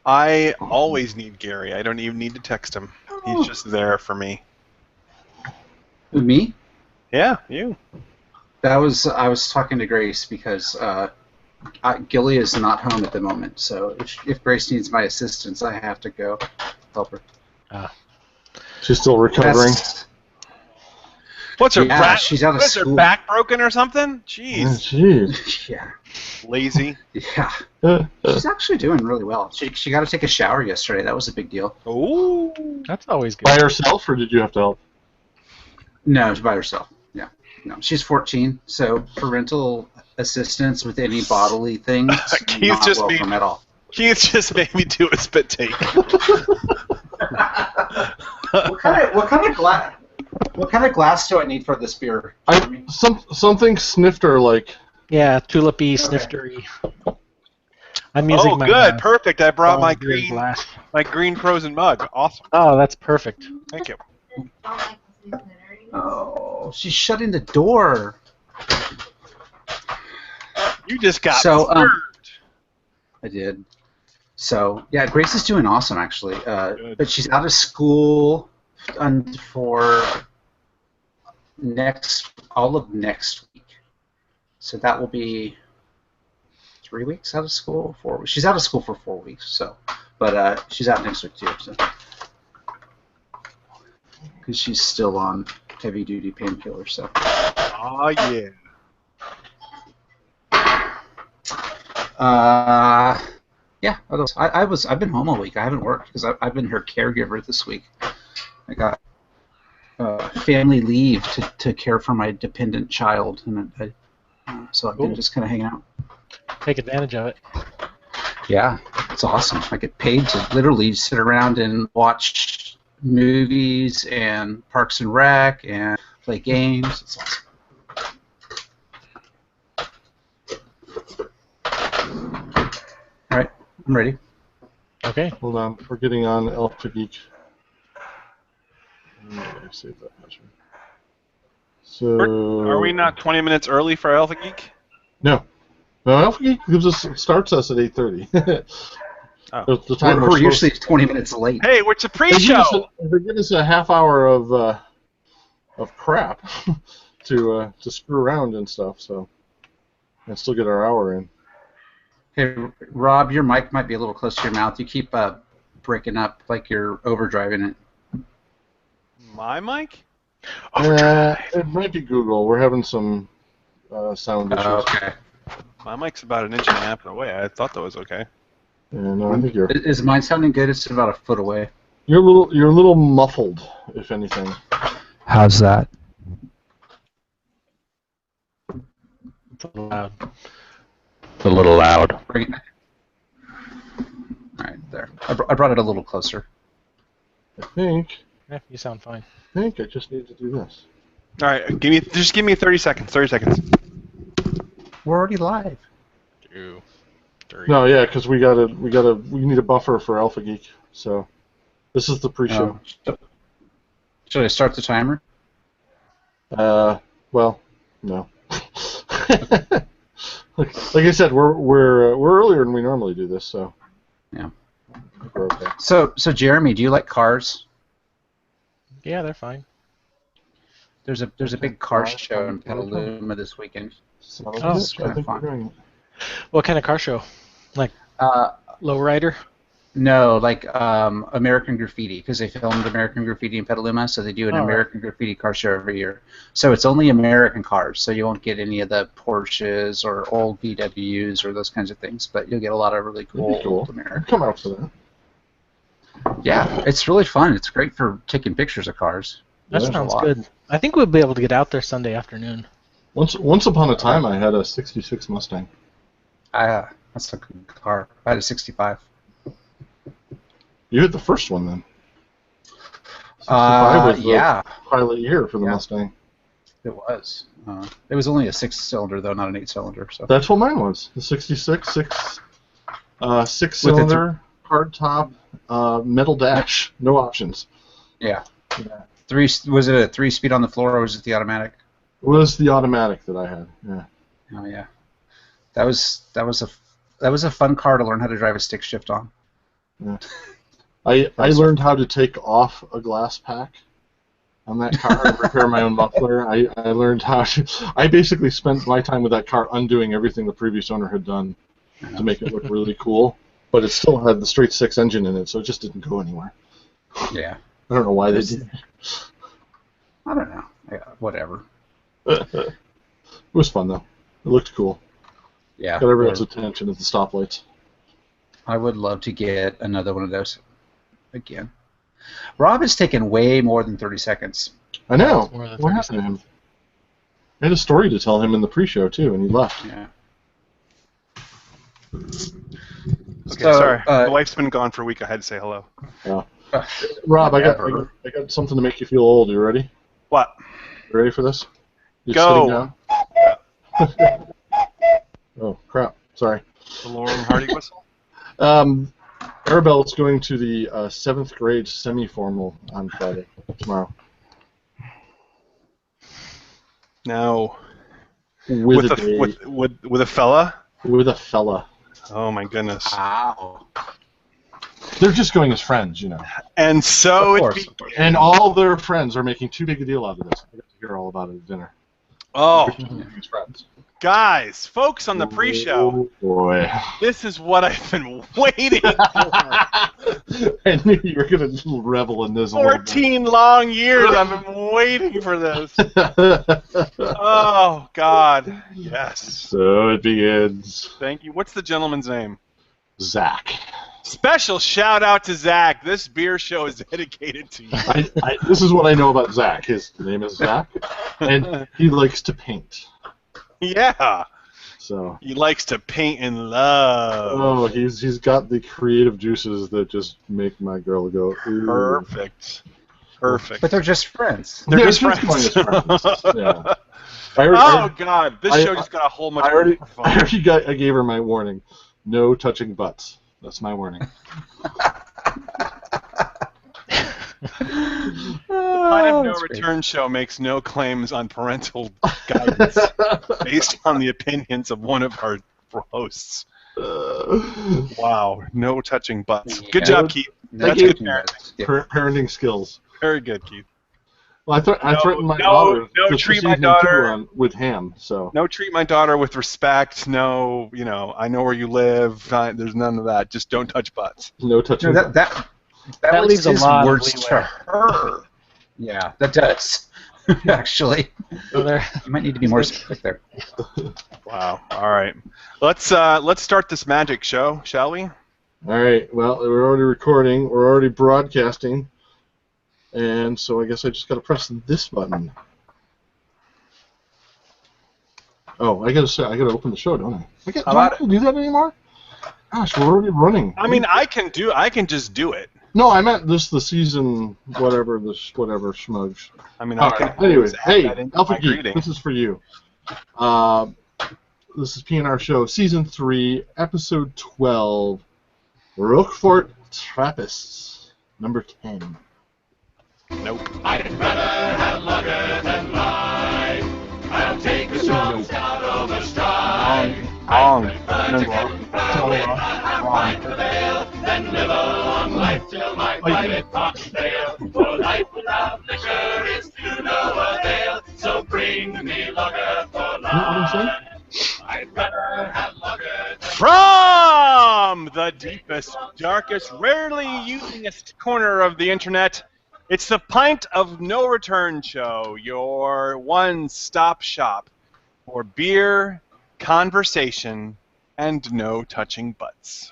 I always need Gary. I don't even need to text him. He's just there for me. Me? Yeah, you. I was talking to Grace because Gilly is not home at the moment. So if Grace needs my assistance, I have to go help her. She's still recovering. What's her back? She's out of school. Is her back broken or something? Jeez. Jeez. Yeah. Lazy. Yeah. She's actually doing really well. She got to take a shower yesterday. That was a big deal. Oh. That's always good. By herself, or did you have to help? No, by herself. Yeah. No, she's 14, so parental assistance with any bodily things not welcome at all. Keith just made me do a spit take. What kind of glass do I need for this beer? Something snifter like. Yeah, tulipy, sniftery. I'm using my good, perfect. I brought my glass. green frozen mug. Awesome. Oh, that's perfect. Thank you. Oh, she's shutting the door. You just got served. I did. So yeah, Grace is doing awesome actually. But she's out of school for all of next week. So that will be 3 weeks out of school. 4 weeks. She's out of school for 4 weeks. So, but she's out next week too. So, because she's still on heavy duty painkillers. So. Oh yeah. Yeah. I've been home all week. I haven't worked because I've been her caregiver this week. I got family leave to care for my dependent child, and so I've been just kind of hanging out. Take advantage of it. Yeah, it's awesome. I get paid to literally sit around and watch movies and Parks and Rec and play games. It's awesome. All right, I'm ready. Okay. Hold on, we're getting on Alpha Geek. Save that measure. So. Are we not 20 minutes early for Alpha Geek? No. No, Alpha Geek starts us at 8:30. Oh. The time we're usually 20 minutes late. Hey, it's a pre-show. They give us a half hour of crap to screw around and stuff, so and still get our hour in. Hey, Rob, your mic might be a little close to your mouth. You keep breaking up like you're overdriving it. My mic? It might be Google. We're having some sound issues. Okay. My mic's about 1.5 inches away. I thought that was okay. Yeah, no, I think you're. Is mine sounding good? It's about a foot away. You're a little muffled, if anything. How's that? It's a little loud. It's a little loud. Bring it. All right, there. I brought it a little closer. I think. Yeah, you sound fine. I just need to do this. All right, just give me 30 seconds. 30 seconds. We're already live. 2, 3. No, yeah, because we need a buffer for Alpha Geek. So this is the pre-show. Should I start the timer? Well, no. like I said, we're earlier than we normally do this, so. Yeah. We're okay. So Jeremy, do you like cars? Yeah, they're fine. There's a big car show in Petaluma this weekend. It's kind of fun. What kind of car show? Like lowrider? No, like American Graffiti, because they filmed American Graffiti in Petaluma, so they do an American Graffiti car show every year. So it's only American cars, so you won't get any of the Porsches or old VWs or those kinds of things, but you'll get a lot of really cool old American. Come out for that. Yeah, it's really fun. It's great for taking pictures of cars. That sounds good. I think we'll be able to get out there Sunday afternoon. Once upon a time, I had a '66 Mustang. That's a good car. I had a '65. You had the first one then. 65 was yeah. Pilot year for the Mustang. It was. It was only a 6-cylinder though, not an 8-cylinder. So. That's what mine was. The '66 6-cylinder, hard top, metal dash, no options. Yeah. Was it a 3-speed on the floor, or was it the automatic? It was the automatic that I had. Yeah. Oh yeah. That was a fun car to learn how to drive a stick shift on. Yeah. I learned how to take off a glass pack on that car and repair my own muffler. I learned how to. I basically spent my time with that car undoing everything the previous owner had done to make it look really cool, but it still had the straight six engine in it, so it just didn't go anywhere. Yeah. I don't know why they did. I don't know. Yeah, whatever. It was fun though. It looked cool. Yeah. Got everyone's attention at the stoplights. I would love to get another one of those again. Rob has taken way more than 30 seconds. I know. More than What 30 happened to him? I had a story to tell him in the pre-show too, and he left. Yeah. Okay, So, sorry. My wife's been gone for a week. I had to say hello. Yeah. Rob, I Whatever. got something to make you feel old. You ready? What? You ready for this? You Go. sitting down? Oh crap! Sorry. The Laurel and Hardy whistle? Arabelle's going to the 7th grade semi-formal on Friday, tomorrow. No. With With a fella? a fella. Oh my goodness. Wow. They're just going as friends, you know. And so Of it course. And all their friends are making too big a deal out of this. I got to hear all about it at dinner. Oh, His friends. guys, folks on the pre-show, Oh, boy. this is what I've been waiting for. I knew you were going to revel in this a little bit. 14 long years I've been waiting for this. Oh, God. Yes. So it begins. Thank you. What's the gentleman's name? Zach. Special shout out to Zach. This beer show is dedicated to you. This is what I know about Zach. His name is Zach, and he likes to paint. Yeah. So. He likes to paint in love. Oh, he's got the creative juices that just make my girl go. Ooh. Perfect. Perfect. But they're just friends. They're just going friends. as friends. Yeah. Oh God! This show just got a whole much more fun. I gave her my warning. No touching butts. That's my warning. The Line of No Return show makes no claims on parental guidance based on the opinions of one of our hosts. Wow, no touching butts. Good job, Keith. That's good parenting. Parenting skills. Very good, Keith. Well, I threatened my daughter. No, treat my daughter with ham. So. No, treat my daughter with respect. No, I know where you live. There's none of that. Just don't touch butts. No touching. No, that leaves a lot of words leeway. to her. Yeah, that does. Actually, So you might need to be more specific there. Wow. All right. Let's start this magic show, shall we? All right. Well, we're already recording. We're already broadcasting. And so I guess I just got to press this button. Oh, I got to open the show, don't I? Do I have to do that anymore? Gosh, we're already running. I mean, I can just do it. No, I meant the season, whatever schmudge. I mean, All right. Anyway, hey, Alpha Geek, greeting. this is for you. This is PNRShow, Season 3, Episode 12, Rochefort Trappistes, number 10. Nope. I'd rather have lager than lie. I'll take the shots out of the stride. Wrong. Then live a long life till my private pockets fail. For life without liquor is to no avail. So bring me lager for You know what I'm saying? life. I'd rather have lager than From the deepest, darkest, rarely usingest corner of the internet, it's the Pint of No Return Show, your one-stop shop for beer, conversation, and no touching butts.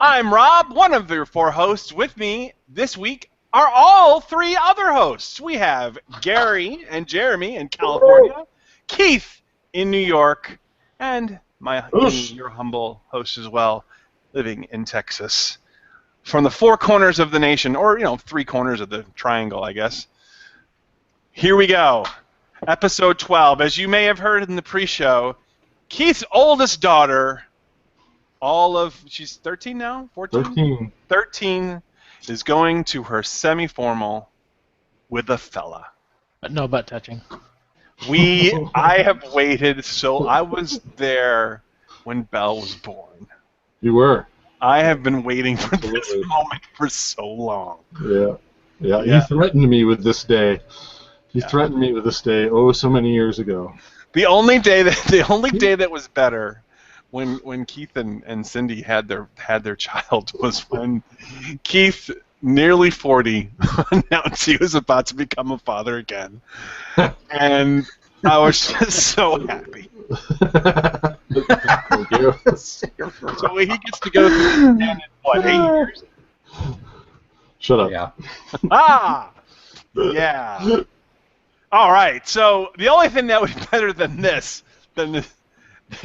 I'm Rob, one of your four hosts. With me this week are all three other hosts. We have Gary and Jeremy in California, Keith in New York, and your humble host as well, living in Texas. From the four corners of the nation, or, 3 corners of the triangle, I guess. Here we go. Episode 12. As you may have heard in the pre-show, Keith's oldest daughter, she's 13 now? 14? 13. 13 is going to her semi-formal with a fella. But no butt touching. I have waited, so I was there when Belle was born. You were. I have been waiting for this Absolutely. moment for so long. Yeah. Yeah. He threatened me with this day. He Yeah. threatened me with this day, so many years ago. The only day that was better when Keith and Cindy had their child was when Keith, nearly 40, announced he was about to become a father again, and I was just so happy. Thank you. So he gets to go through 10 in what, 8 years? Shut up. Yeah. Ah, yeah. All right. So the only thing that would be better than this, than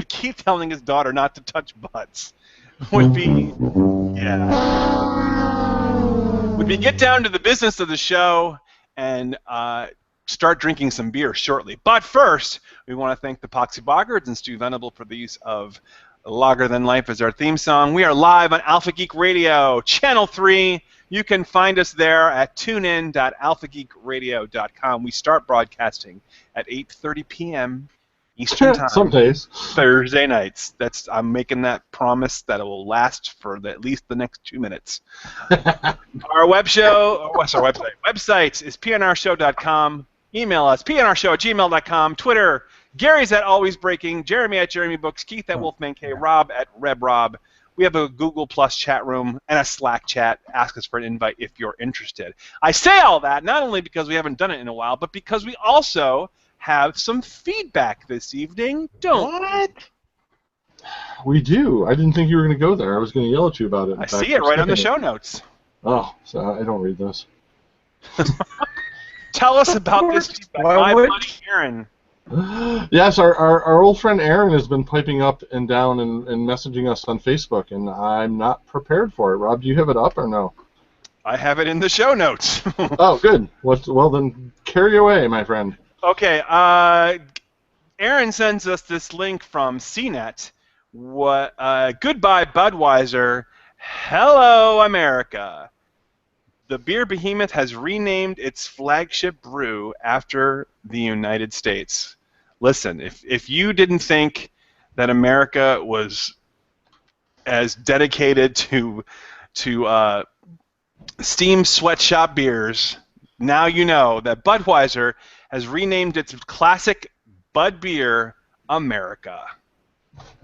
Keith telling his daughter not to touch butts, would be, get down to the business of the show and start drinking some beer shortly. But first, we want to thank the Poxy Boggards and Stu Venable for the use of Lager Than Life as our theme song. We are live on Alpha Geek Radio, Channel 3. You can find us there at tunein.alphageekradio.com. We start broadcasting at 8:30 p.m. Eastern Time. Some days. Thursday nights. I'm making that promise that it will last for at least the next 2 minutes. Our website is PNRShow.com. Email us, PNRShow@gmail.com. Twitter, Gary's at Always Breaking, Jeremy at Jeremy Books, Keith at Wolfman K, Rob at RebRob. We have a Google Plus chat room and a Slack chat. Ask us for an invite if you're interested. I say all that not only because we haven't done it in a while, but because we also have some feedback this evening. What? We do. I didn't think you were going to go there. I was going to yell at you about it. I see it right on the show notes. Oh, so I don't read this. Tell us about this feedback. My buddy Aaron. Yes, our old friend Aaron has been piping up and down and messaging us on Facebook, and I'm not prepared for it. Rob, do you have it up or no? I have it in the show notes. Oh, good. Well, then carry away, my friend. Okay. Aaron sends us this link from CNET. Goodbye, Budweiser. Hello, America. The beer behemoth has renamed its flagship brew after the United States. Listen, if you didn't think that America was as dedicated to steam sweatshop beers, now you know that Budweiser has renamed its classic Bud beer America.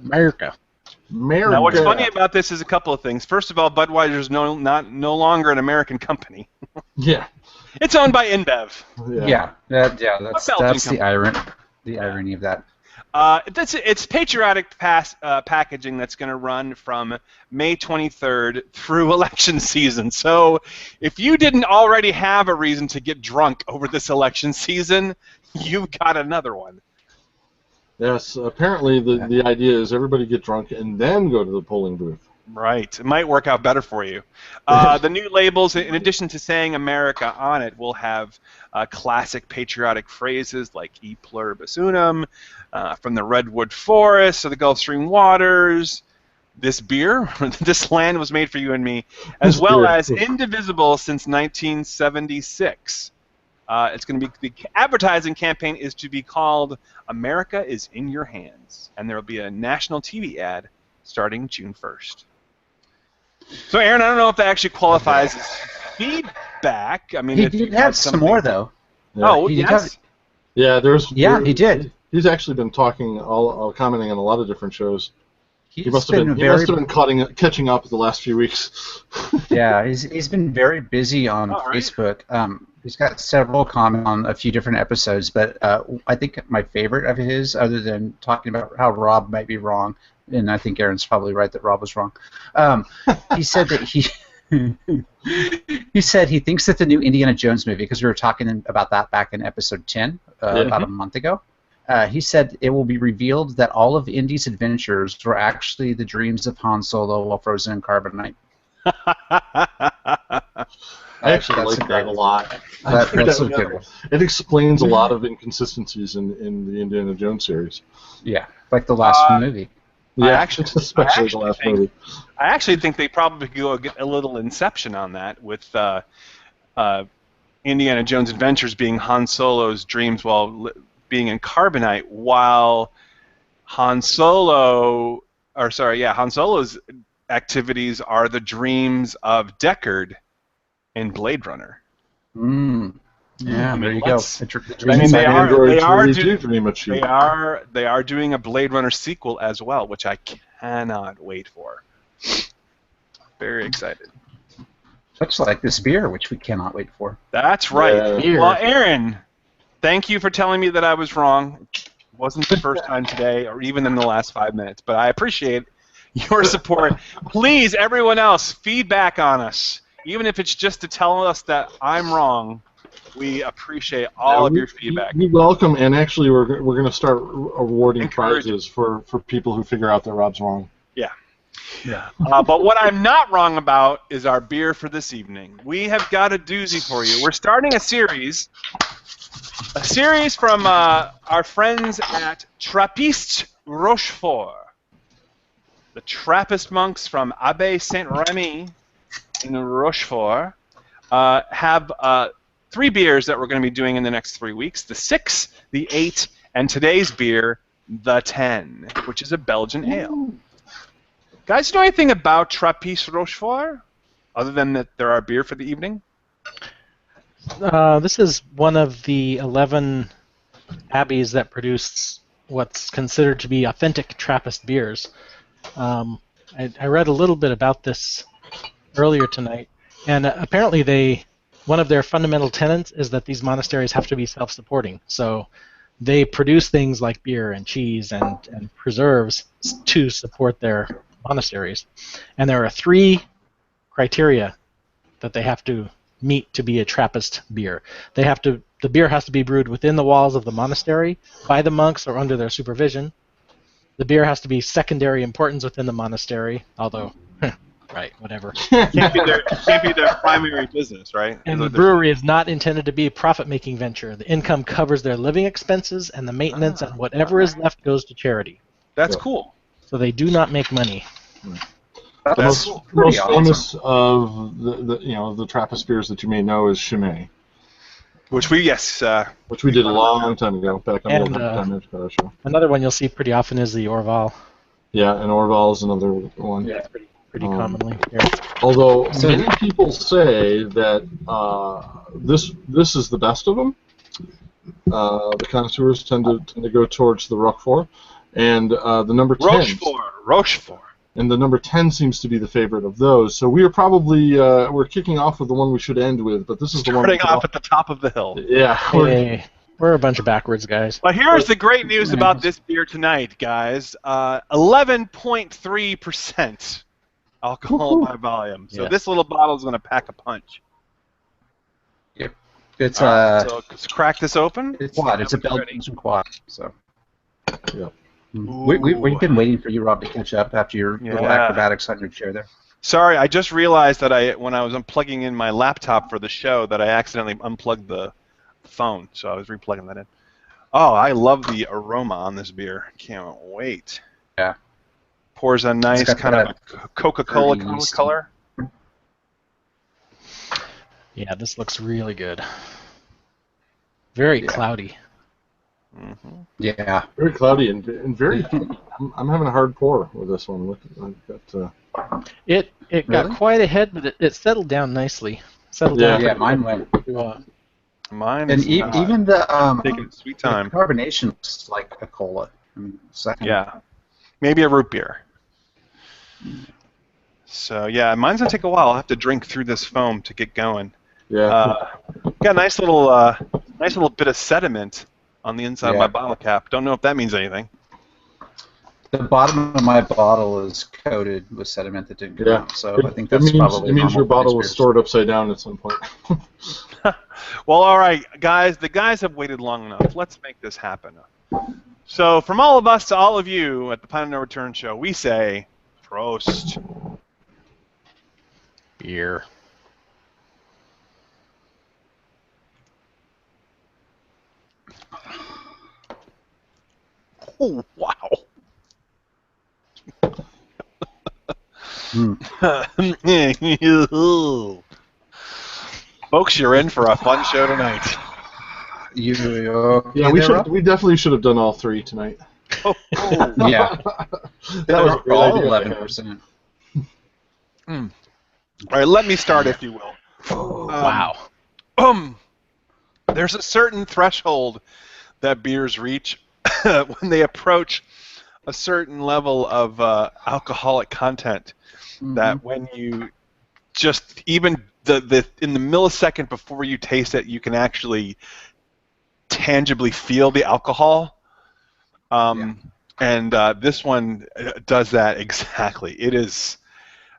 America. Now, what's funny about this is a couple of things. First of all, Budweiser is no longer an American company. Yeah. It's owned by InBev. That's the irony of that. It's patriotic packaging that's going to run from May 23rd through election season. So if you didn't already have a reason to get drunk over this election season, you've got another one. Yes, apparently the idea is everybody get drunk and then go to the polling booth. Right. It might work out better for you. The new labels, in addition to saying America on it, will have classic patriotic phrases like E pluribus unum, from the Redwood Forest to the Gulf Stream waters, this beer, this land was made for you and me, as well as indivisible since 1976. It's going to be, the advertising campaign is to be called America is in Your Hands, and there will be a national TV ad starting June 1st. So, Aaron, I don't know if that actually qualifies as feedback. I mean, he did have some more, though. Yeah. Oh, yes? He did. He's actually been commenting on a lot of different shows. He must have been catching up the last few weeks. Yeah, he's been very busy on Facebook. Right. He's got several comments on a few different episodes, but I think my favorite of his, other than talking about how Rob might be wrong, and I think Aaron's probably right that Rob was wrong, he said that he said he thinks that the new Indiana Jones movie, because we were talking about that back in episode 10 about a month ago, he said it will be revealed that all of Indy's adventures were actually the dreams of Han Solo while frozen in carbonite. I actually like that a lot. That's a good one. It explains a lot of inconsistencies in the Indiana Jones series. Yeah, like the last movie. Yeah, especially the last movie. I actually think they probably go a little Inception on that, with Indiana Jones' adventures being Han Solo's dreams while being in carbonite, while Han Solo's activities are the dreams of Deckard in Blade Runner. Yeah, there you go. I mean, they are doing a Blade Runner sequel as well, which I cannot wait for. Very excited. Much like this beer, which we cannot wait for. That's right. Yeah. Well, Aaron, thank you for telling me that I was wrong. It wasn't the first time today, or even in the last 5 minutes, but I appreciate your support. Please, everyone else, feedback on us. Even if it's just to tell us that I'm wrong, we appreciate all of your feedback. We welcome, and actually we're going to start awarding prizes for people who figure out that Rob's wrong. Yeah. But what I'm not wrong about is our beer for this evening. We have got a doozy for you. We're starting a series from our friends at Trappistes Rochefort. The Trappist monks from Abbaye Saint-Remy in Rochefort have 3 beers that we're going to be doing in the next 3 weeks. The 6, the 8, and today's beer, the 10, which is a Belgian ale. Guys, know anything about Trappistes Rochefort, other than that they're our beer for the evening? This is one of the 11 abbeys that produce what's considered to be authentic Trappist beers. I read a little bit about this earlier tonight, and apparently one of their fundamental tenets is that these monasteries have to be self-supporting. So they produce things like beer and cheese and preserves to support their monasteries. And there are 3 criteria that they have to meet to be a Trappist beer. The beer has to be brewed within the walls of the monastery, by the monks or under their supervision. The beer has to be secondary importance within the monastery, although, right, whatever. Can't be their primary business, right? And the brewery is not intended to be a profit-making venture. The income covers their living expenses, and the maintenance and whatever is left goes to charity. That's cool. So they do not make money. The most famous of the Trappist beers that you may know is Chimay. Which we did a long time ago, back on the PNRShow. Another one you'll see pretty often is the Orval. Yeah, and Orval is another one. Yeah, pretty commonly. Yeah. Although many people say that this is the best of them. The connoisseurs tend to go towards the Rochefort, and the number 10. Rochefort. And the number 10 seems to be the favorite of those. So we are probably we're kicking off with the one we should end with, but this is the one starting off at the top of the hill. Yeah, we're a bunch of backwards guys. But here's the great news about this beer tonight, guys. 11.3% alcohol by volume. So this little bottle is going to pack a punch. Yep. It's so let's crack this open. It's quad. It's a Belgian quad. So. Yep. We've been waiting for you, Rob, to catch up after your little acrobatics on your chair there. Sorry, I just realized that when I was unplugging in my laptop for the show that I accidentally unplugged the phone, so I was replugging that in. Oh, I love the aroma on this beer. Can't wait. Yeah. Pours a nice kind of a Coca-Cola color. Yeah, this looks really good. Very cloudy. Mm-hmm. Yeah. Very cloudy and very. I'm having a hard pour with this one. Look, It got quite ahead, but it settled down nicely. Yeah, mine went. Mine and is even the taking sweet time. The carbonation looks like a cola. Maybe a root beer. So yeah, mine's gonna take a while. I'll have to drink through this foam to get going. Yeah. Got a nice little bit of sediment on the inside of my bottle cap. Don't know if that means anything. The bottom of my bottle is coated with sediment that didn't go out, so I think that's probably it means your bottle was stored upside down at some point. Well, all right, guys. The guys have waited long enough. Let's make this happen. So, from all of us to all of you at the Pine and No Return Show, we say, Prost. Beer. Oh, wow. Folks, you're in for a fun show tonight. We definitely should have done all 3 tonight. Yeah. That was all 11%. All right, let me start, if you will. Wow. There's a certain threshold that beers reach when they approach a certain level of alcoholic content. That when you just even in the millisecond before you taste it, you can actually tangibly feel the alcohol. And this one does that exactly. It is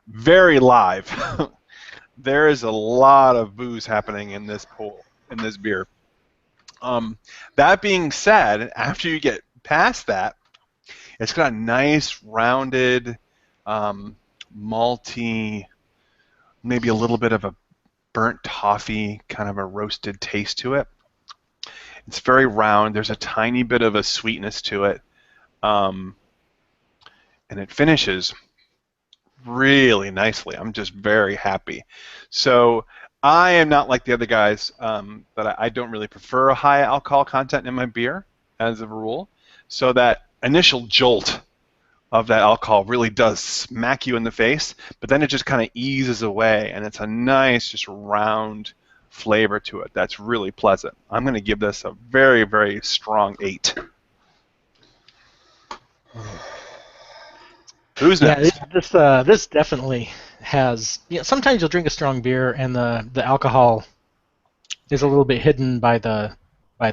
very live. There is a lot of booze happening in this beer. That being said, after you get past that, it's got a nice rounded, malty, maybe a little bit of a burnt toffee, kind of a roasted taste to it. It's very round. There's a tiny bit of a sweetness to it. And it finishes really nicely. I'm just very happy. So I am not like the other guys, but I don't really prefer a high alcohol content in my beer as a rule. So that initial jolt of that alcohol really does smack you in the face, but then it just kind of eases away, and it's a nice, just round flavor to it that's really pleasant. I'm going to give this a very, very strong 8. Who's next? Yeah, this definitely has. Sometimes you'll drink a strong beer and the alcohol is a little bit hidden by the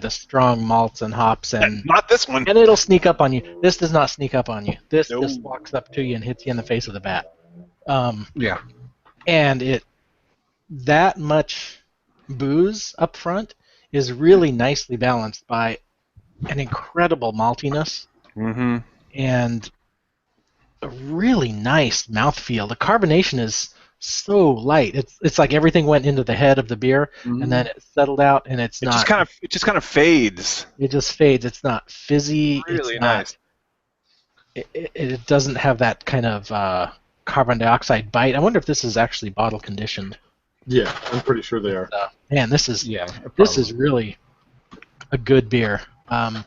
strong malts and hops, and not this one. And it'll sneak up on you. This does not sneak up on you. This just walks up to you and hits you in the face with a bat. And that much booze up front is really nicely balanced by an incredible maltiness. And a really nice mouthfeel. The carbonation is so light. It's like everything went into the head of the beer, and then it settled out, and it just kind of fades. It just fades. It's not fizzy. Really it's nice. It doesn't have that kind of carbon dioxide bite. I wonder if this is actually bottle conditioned. Yeah, I'm pretty sure they are. Man, this is really a good beer. And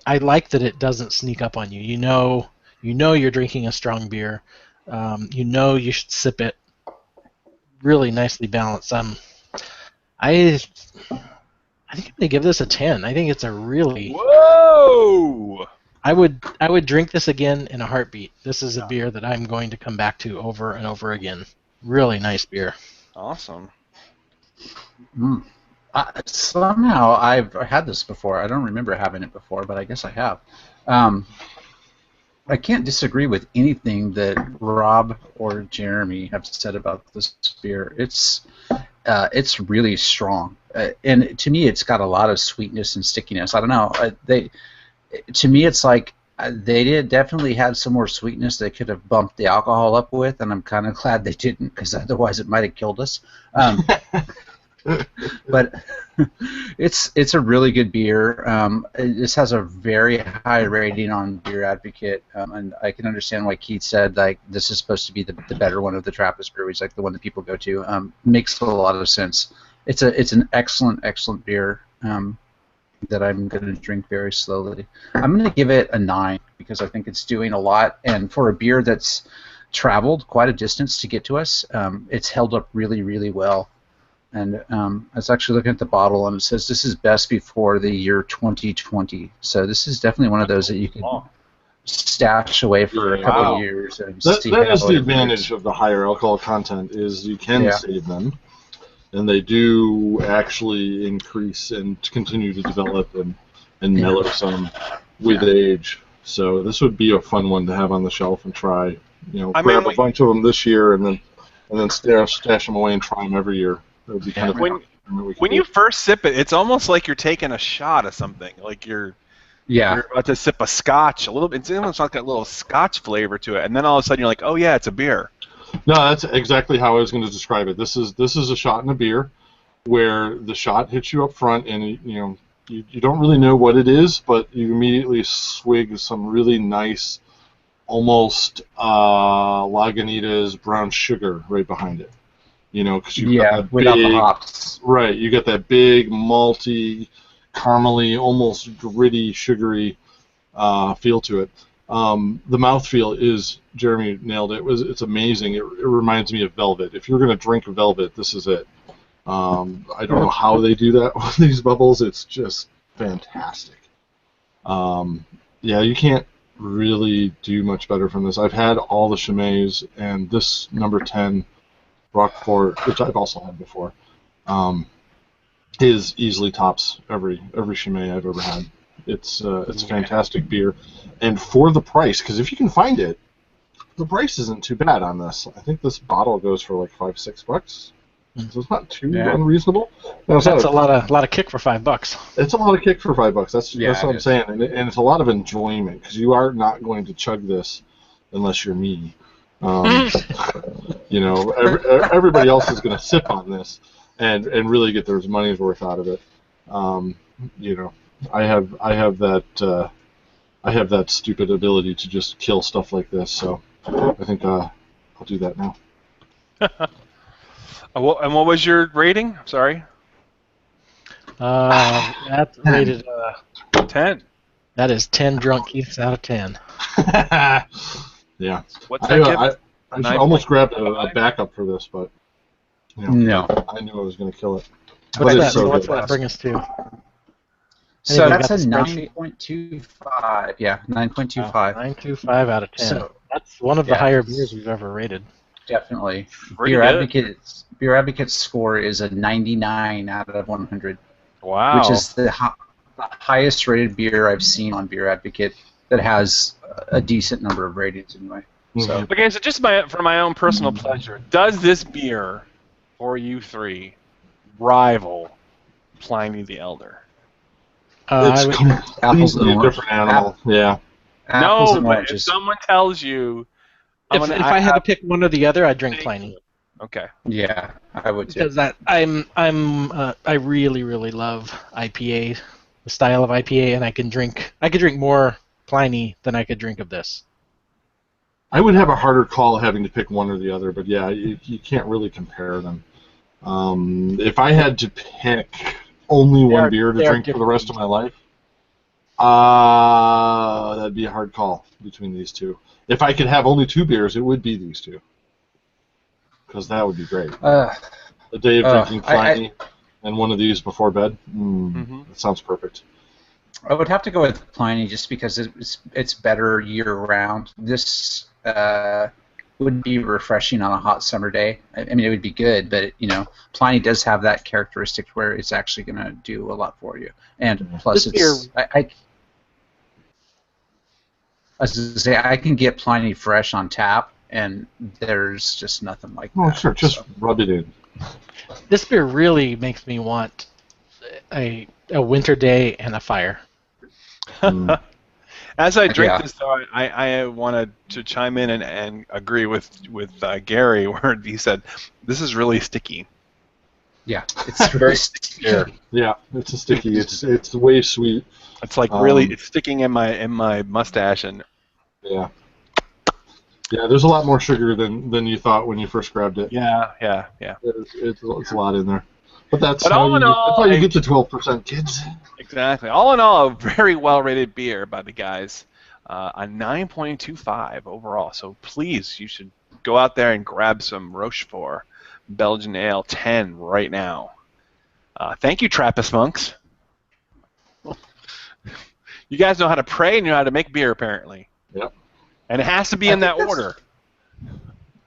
I like that it doesn't sneak up on you. You know you're drinking a strong beer. You should sip it. Really nicely balanced. I think I'm gonna give this a 10. I think it's a really. Whoa! I would drink this again in a heartbeat. This is a beer that I'm going to come back to over and over again. Really nice beer. Awesome. Somehow I've had this before. I don't remember having it before, but I guess I have. I can't disagree with anything that Rob or Jeremy have said about this beer. It's really strong, and to me, it's got a lot of sweetness and stickiness. I don't know. To me, it's like they did definitely have some more sweetness they could have bumped the alcohol up with, and I'm kind of glad they didn't, because otherwise it might have killed us. But it's a really good beer. This has a very high rating on Beer Advocate, and I can understand why Keith said like this is supposed to be the better one of the Trappist breweries, like the one that people go to. Makes a lot of sense. It's an excellent beer that I'm going to drink very slowly. I'm going to give it a 9 because I think it's doing a lot, and for a beer that's traveled quite a distance to get to us, it's held up really, really well. And I was actually looking at the bottle, and it says this is best before the year 2020. So this is definitely one of those that you can stash away for a couple of years. And that is the advantage of the higher alcohol content, is you can save them, and they do actually increase and continue to develop and mellow some with age. So this would be a fun one to have on the shelf and try. Grab a bunch of them this year and then stash them away and try them every year. When you first sip it, it's almost like you're taking a shot of something. Like you're about to sip a scotch. It's almost like a little scotch flavor to it, and then all of a sudden you're like, oh yeah, it's a beer. No, that's exactly how I was going to describe it. This is a shot in a beer, where the shot hits you up front, and you don't really know what it is, but you immediately swig some really nice, almost Lagunitas brown sugar right behind it. Because you got that without big, the hops. Right, you got that big, malty, caramely, almost gritty, sugary feel to it. The mouthfeel is, Jeremy nailed it. It's amazing. It reminds me of Velvet. If you're going to drink Velvet, this is it. I don't know how they do that with these bubbles. It's just fantastic. Yeah, you can't really do much better from this. I've had all the Chimets, and this number 10 Rochefort, which I've also had before, is easily tops every Chimay I've ever had. It's fantastic beer, and for the price, because if you can find it, the price isn't too bad on this. I think this bottle goes for like $5-6, so it's not too unreasonable. No, that's a lot of kick for $5. It's a lot of kick for $5. That's what I'm saying, and it's a lot of enjoyment because you are not going to chug this unless you're me. You know, everybody else is going to sip on this and really get their money's worth out of it. You know, I have that stupid ability to just kill stuff like this, so I think I'll do that now. And what was your rating? Sorry. That's rated 10. That is 10 drunk Keiths out of 10. Yeah. What's that give? I almost grabbed a backup for this, but you know, No. I knew I was going to kill it. What's that bring us to? So Anybody that's got a the spreadsheet? 9.25. Yeah, 9.25. 9.25 out of 10. So, that's one of the higher beers we've ever rated. definitely. Pretty Beer Advocate's score is a 99 out of 100. Wow. Which is the highest rated beer I've seen on Beer Advocate that has a decent number of ratings anyway. So. Okay, so just for my own personal pleasure, does this beer for you three rival Pliny the Elder? It's apples and completely a oranges. different animal. Yeah. Apples No, and but if oranges. someone tells you, If I had to pick one or the other, I'd drink Pliny. Okay. Yeah, I would too. Because I really love IPA, the style of IPA, and I could drink more Pliny than I could drink of this. I would have a harder call having to pick one or the other, but yeah, you can't really compare them. If I had to pick only one beer to drink for the rest of my life, that'd be a hard call between these two. If I could have only two beers, it would be these two. Because that would be great. A day of drinking Pliny and one of these before bed, that sounds perfect. I would have to go with Pliny just because it's better year-round. This would be refreshing on a hot summer day. I mean, it would be good, but Pliny does have that characteristic where it's actually going to do a lot for you. And plus, I was going to say, I can get Pliny fresh on tap, and there's just nothing like that. Oh, sure, just rub it in. This beer really makes me want a winter day and a fire. As I drink this, though, I wanted to chime in and agree with Gary, where he said, "This is really sticky." Yeah, it's very sticky. Yeah, it's a sticky. It's way sweet. It's like really, it's sticking in my mustache, and yeah, there's a lot more sugar than you thought when you first grabbed it. Yeah. It's a lot in there. But that's how you get to 12%, kids. Exactly. All in all, a very well-rated beer by the guys. A 9.25 overall. So please, you should go out there and grab some Rochefort Belgian Ale 10 right now. Thank you, Trappist monks. You guys know how to pray and you know how to make beer, apparently. Yep. And it has to be in that order.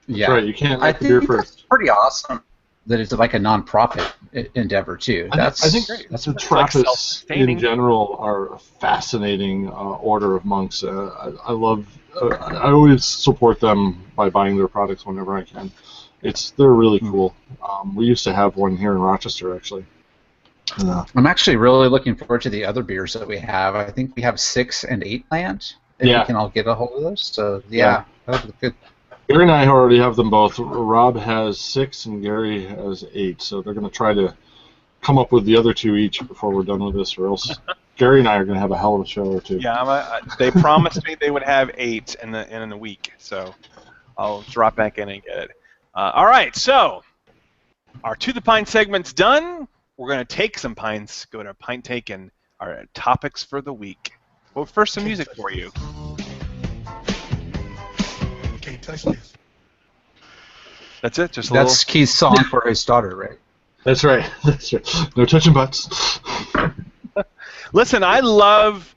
Yeah. That's right. You can't make the beer first. That's pretty awesome that it's like a non-profit endeavor too. I think that's the Trappists in general are a fascinating order of monks. I always support them by buying their products whenever I can. They're really cool. We used to have one here in Rochester, actually. I'm actually really looking forward to the other beers that we have. I think we have 6 and 8 planned. If we can all get a hold of those. So that would look good. Gary and I already have them both. Rob has 6 and Gary has 8, so they're going to try to come up with the other 2 each before we're done with this, or else Gary and I are going to have a hell of a show or two. Yeah, they promised me they would have 8 in a week, so I'll drop back in and get it. All right, so our To the Pint segment's done. We're going to take some pints, go to Pint Take, and our topics for the week. Well, first, some music for you. That's it. Just a That's Keith's song for his daughter, right? That's right. That's right. No touching butts. Listen, I love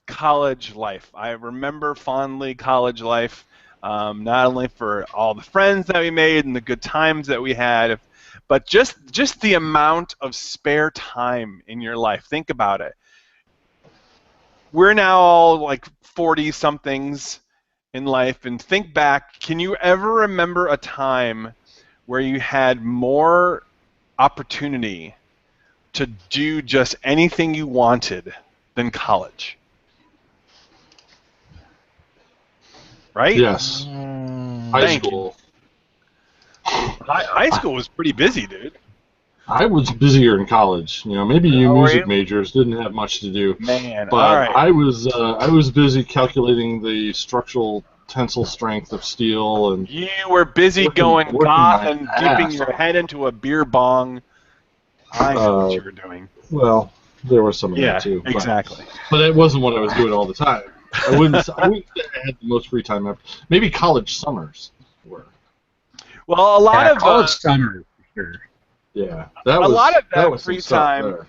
college life. I remember fondly college life, not only for all the friends that we made and the good times that we had, but just the amount of spare time in your life. Think about it. We're now all like 40-somethings in life, and think back. Can you ever remember a time where you had more opportunity to do just anything you wanted than college? Right? Yes. High Thank school. High school was pretty busy, dude. I was busier in college. You know, maybe you Oh, were music you? majors didn't have much to do. Man, But all right. I was busy calculating the structural tensile strength of steel and You were busy going working goth my and dipping ass your off. head into a beer bong. I know what you were doing. Well, there was some of Yeah, that too. exactly. But it wasn't what I was doing all the time. I wouldn't say I had the most free time ever. Maybe college summers were. Well, a lot of college summer, for sure. Yeah, that a was lot of that was some free stuff time. there.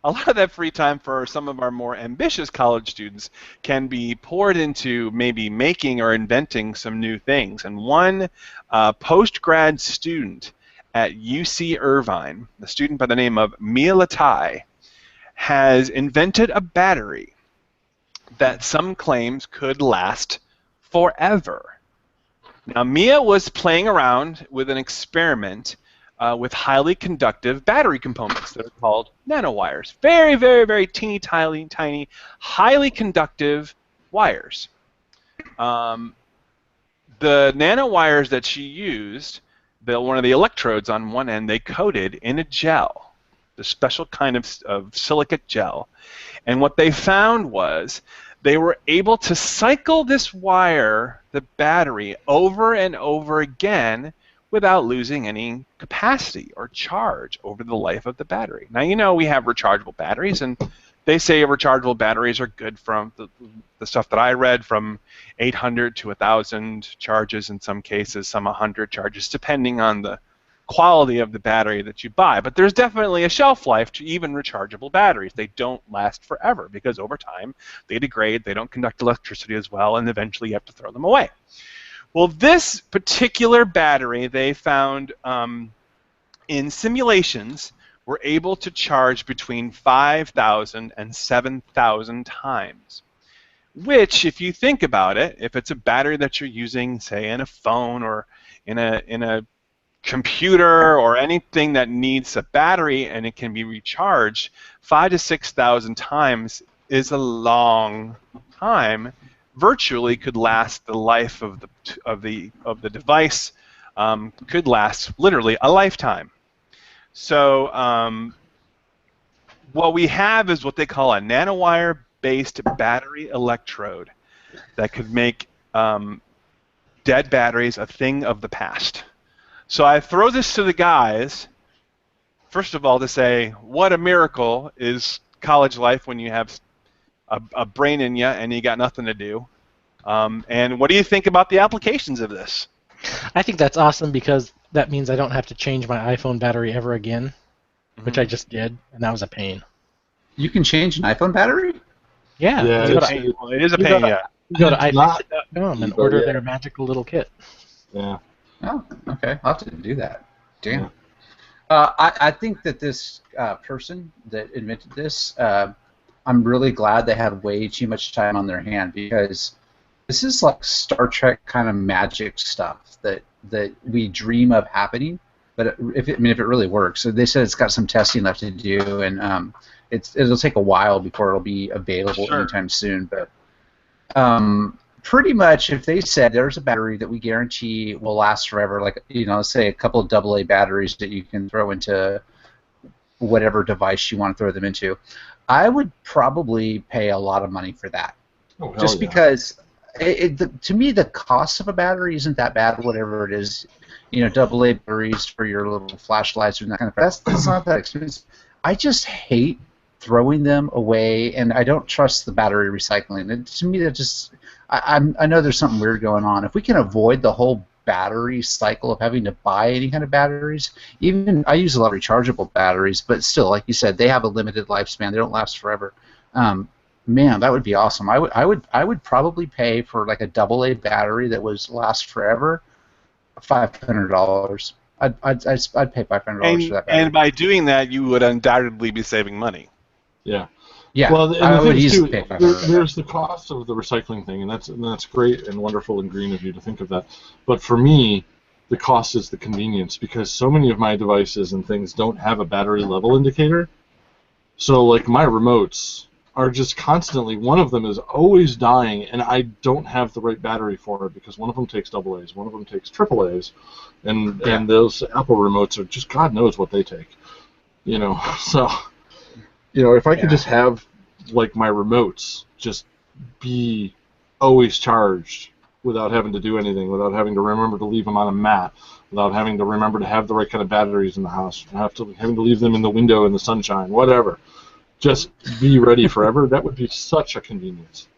A lot of that free time for some of our more ambitious college students can be poured into maybe making or inventing some new things. And one post-grad student at UC Irvine, a student by the name of Mia Latai, has invented a battery that some claims could last forever. Now, Mia was playing around with an experiment with highly conductive battery components that are called nanowires. Very, very, very teeny, tiny, highly conductive wires. The nanowires that she used, one of the electrodes on one end, they coated in a gel, the special kind of silicate gel. And what they found was they were able to cycle this wire, the battery, over and over again without losing any capacity or charge over the life of the battery. Now, you know we have rechargeable batteries, and they say rechargeable batteries are good from the stuff that I read, from 800 to 1,000 charges in some cases, some 100 charges, depending on the quality of the battery that you buy. But there's definitely a shelf life to even rechargeable batteries. They don't last forever because over time they degrade, they don't conduct electricity as well, and eventually you have to throw them away. Well, this particular battery they found in simulations were able to charge between 5,000 and 7,000 times, which, if you think about it, if it's a battery that you're using, say, in a phone or in a computer or anything that needs a battery and it can be recharged, 5,000 to 6,000 times is a long time. Virtually could last the life of the device, could last literally a lifetime. So what we have is what they call a nanowire-based battery electrode that could make dead batteries a thing of the past. So I throw this to the guys, first of all, to say, what a miracle is college life when you have a brain in you and you got nothing to do. And what do you think about the applications of this? I think that's awesome because that means I don't have to change my iPhone battery ever again, which I just did, and that was a pain. You can change an iPhone battery? Yeah. Yeah, You go it's- to, Well, it is a pain, yeah. you go to it's not- iPhone and but order yeah. their magical little kit. Yeah. Oh, okay. I'll have to do that. Damn. Yeah. I think that this person that invented this, I'm really glad they had way too much time on their hand, because this is like Star Trek kind of magic stuff that we dream of happening. But if it really works, so they said it's got some testing left to do, and it'll take a while before it'll be available anytime soon. But pretty much, if they said there's a battery that we guarantee will last forever, like, let's say a couple of AA batteries that you can throw into whatever device you want to throw them into, I would probably pay a lot of money for that. Oh, hell Just yeah. because, to me, the cost of a battery isn't that bad, whatever it is. AA batteries for your little flashlights and that kind of stuff. That's not that expensive. I just hate throwing them away, and I don't trust the battery recycling. And to me, that just I know there's something weird going on. If we can avoid the whole battery cycle of having to buy any kind of batteries, even I use a lot of rechargeable batteries, but still, like you said, they have a limited lifespan. They don't last forever. Man, that would be awesome. I would probably pay for like a AA battery that was last forever, $500. I'd pay $500 for that battery. And by doing that, you would undoubtedly be saving money. Yeah. Yeah, well, and I the would thing is, easily too, pay $500. there's the cost of the recycling thing, and that's great and wonderful and green of you to think of that. But for me, the cost is the convenience, because so many of my devices and things don't have a battery level indicator. So, like, my remotes are just constantly, one of them is always dying, and I don't have the right battery for it, because one of them takes AA's, one of them takes AAA's, and those Apple remotes are just, God knows what they take. You know, so... You know, if I could just have, like, my remotes just be always charged without having to do anything, without having to remember to leave them on a mat, without having to remember to have the right kind of batteries in the house, having to leave them in the window in the sunshine, whatever, just be ready forever, that would be such a convenience.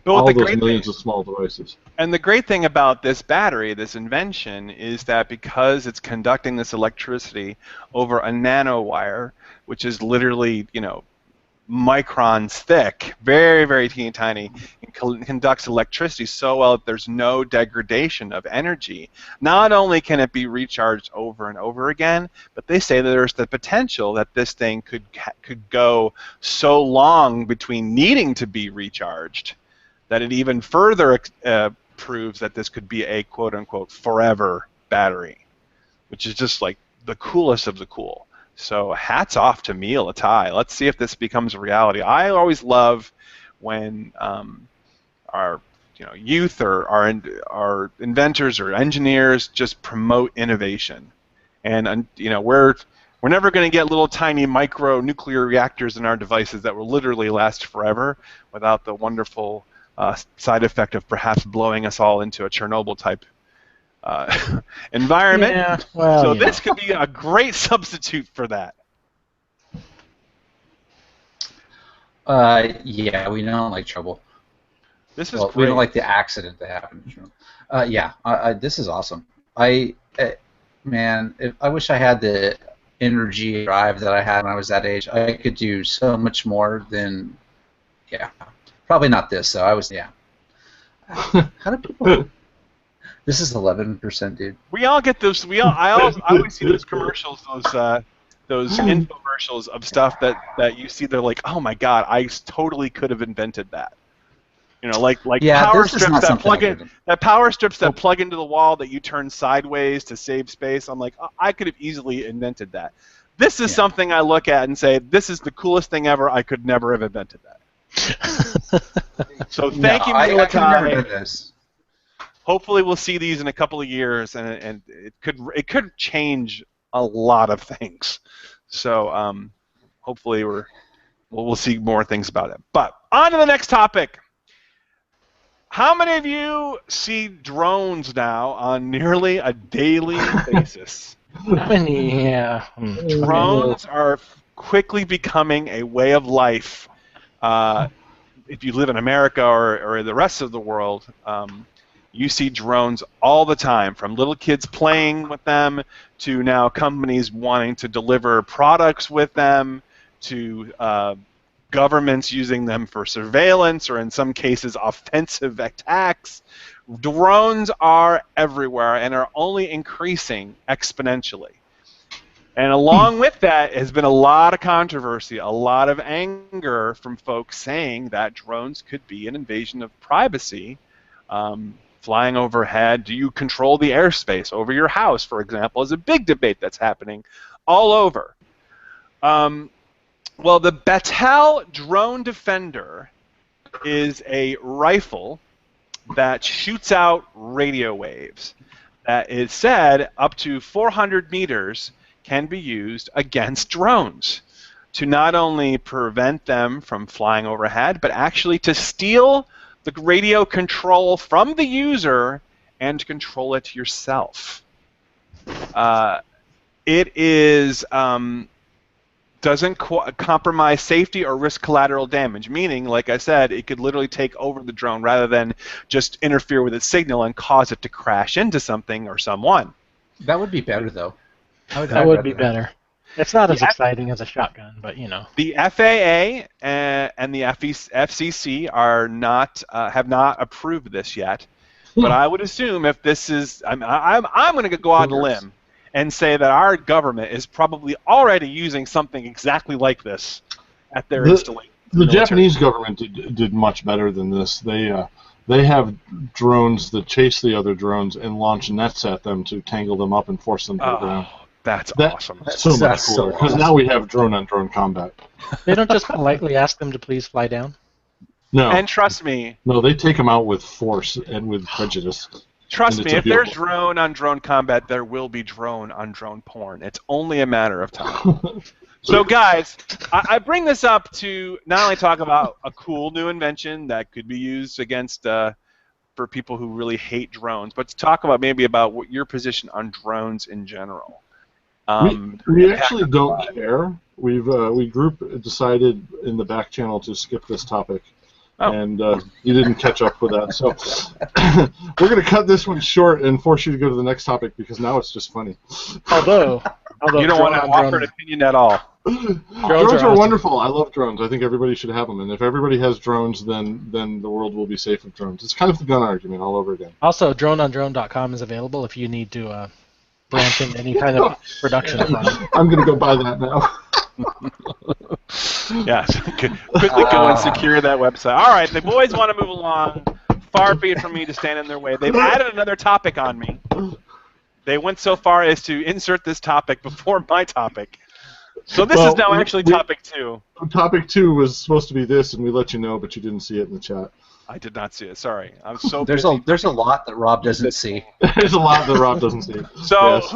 But all those millions of small devices. And the great thing about this battery, this invention, is that because it's conducting this electricity over a nanowire, which is literally, you know, microns thick, very, very teeny tiny, and conducts electricity so well that there's no degradation of energy. Not only can it be recharged over and over again, but they say that there's the potential that this thing could go so long between needing to be recharged that it even further proves that this could be a quote-unquote forever battery, which is just like the coolest of the cool. So hats off to Neil Atai. Let's see if this becomes a reality. I always love when our youth or our inventors or engineers just promote innovation, and we're never going to get little tiny micro nuclear reactors in our devices that will literally last forever without the wonderful side effect of perhaps blowing us all into a Chernobyl-type environment. Yeah, well, so this could be a great substitute for that. Yeah, we don't like trouble. This is well, great. We don't like the accident that happened. This is awesome. Man, I wish I had the energy drive that I had when I was that age. I could do so much more than, probably not this. So I was, How do people? This is 11%, dude. We all get those. I always see those commercials, those infomercials of stuff that you see. They're like, oh my god, I totally could have invented that. You know, like power strips that plug in, power strips that plug into the wall that you turn sideways to save space. I'm like, oh, I could have easily invented that. This is something I look at and say, this is the coolest thing ever. I could never have invented that. So thank you, I could never do this. Hopefully, we'll see these in a couple of years, and it could change a lot of things. So hopefully, we'll see more things about it. But on to the next topic. How many of you see drones now on nearly a daily basis? How many? Yeah. Drones are quickly becoming a way of life. If you live in America or the rest of the world, you see drones all the time, from little kids playing with them to now companies wanting to deliver products with them to governments using them for surveillance or in some cases offensive attacks. Drones are everywhere and are only increasing exponentially. And along with that has been a lot of controversy, a lot of anger from folks saying that drones could be an invasion of privacy. Flying overhead, do you control the airspace over your house, for example, is a big debate that's happening all over. Well, the Battelle Drone Defender is a rifle that shoots out radio waves. That is said up to 400 meters can be used against drones to not only prevent them from flying overhead, but actually to steal the radio control from the user and control it yourself. It is doesn't compromise safety or risk collateral damage, meaning, like I said, it could literally take over the drone rather than just interfere with its signal and cause it to crash into something or someone. That would be better, though. That would be better. It's not as exciting as a shotgun, but you know. The FAA and the FCC are not have not approved this yet, but I would assume if this is, I'm going to go out on a limb and say that our government is probably already using something exactly like this at their installation. The Japanese government did much better than this. They have drones that chase the other drones and launch nets at them to tangle them up and force them to the ground. That's awesome. That's so much cooler, because now we have drone-on-drone combat. They don't just politely ask them to please fly down? No. And trust me. No, they take them out with force and with prejudice. Trust me, if there's drone-on-drone combat, there will be drone-on-drone porn. It's only a matter of time. So, guys, I bring this up to not only talk about a cool new invention that could be used against for people who really hate drones, but to talk about maybe about what your position on drones in general. We actually don't care. We decided in the back channel to skip this topic, and you didn't catch up with that. So we're going to cut this one short and force you to go to the next topic because now it's just funny. Although you don't want to offer an opinion at all. Drones are wonderful. I love drones. I think everybody should have them. And if everybody has drones, then the world will be safe with drones. It's kind of the gun argument all over again. Also, droneondrone.com is available if you need to branch into any kind of production. I'm going to go buy that now. Yes. Quickly go and secure that website. All right, the boys want to move along. Far be it from me to stand in their way. They've added another topic on me. They went so far as to insert this topic before my topic. So this is now actually topic 2. Topic 2 was supposed to be this, and we let you know, but you didn't see it in the chat. I did not see it. Sorry, I'm so. There's a lot that Rob doesn't see. There's a lot that Rob doesn't see. So yes.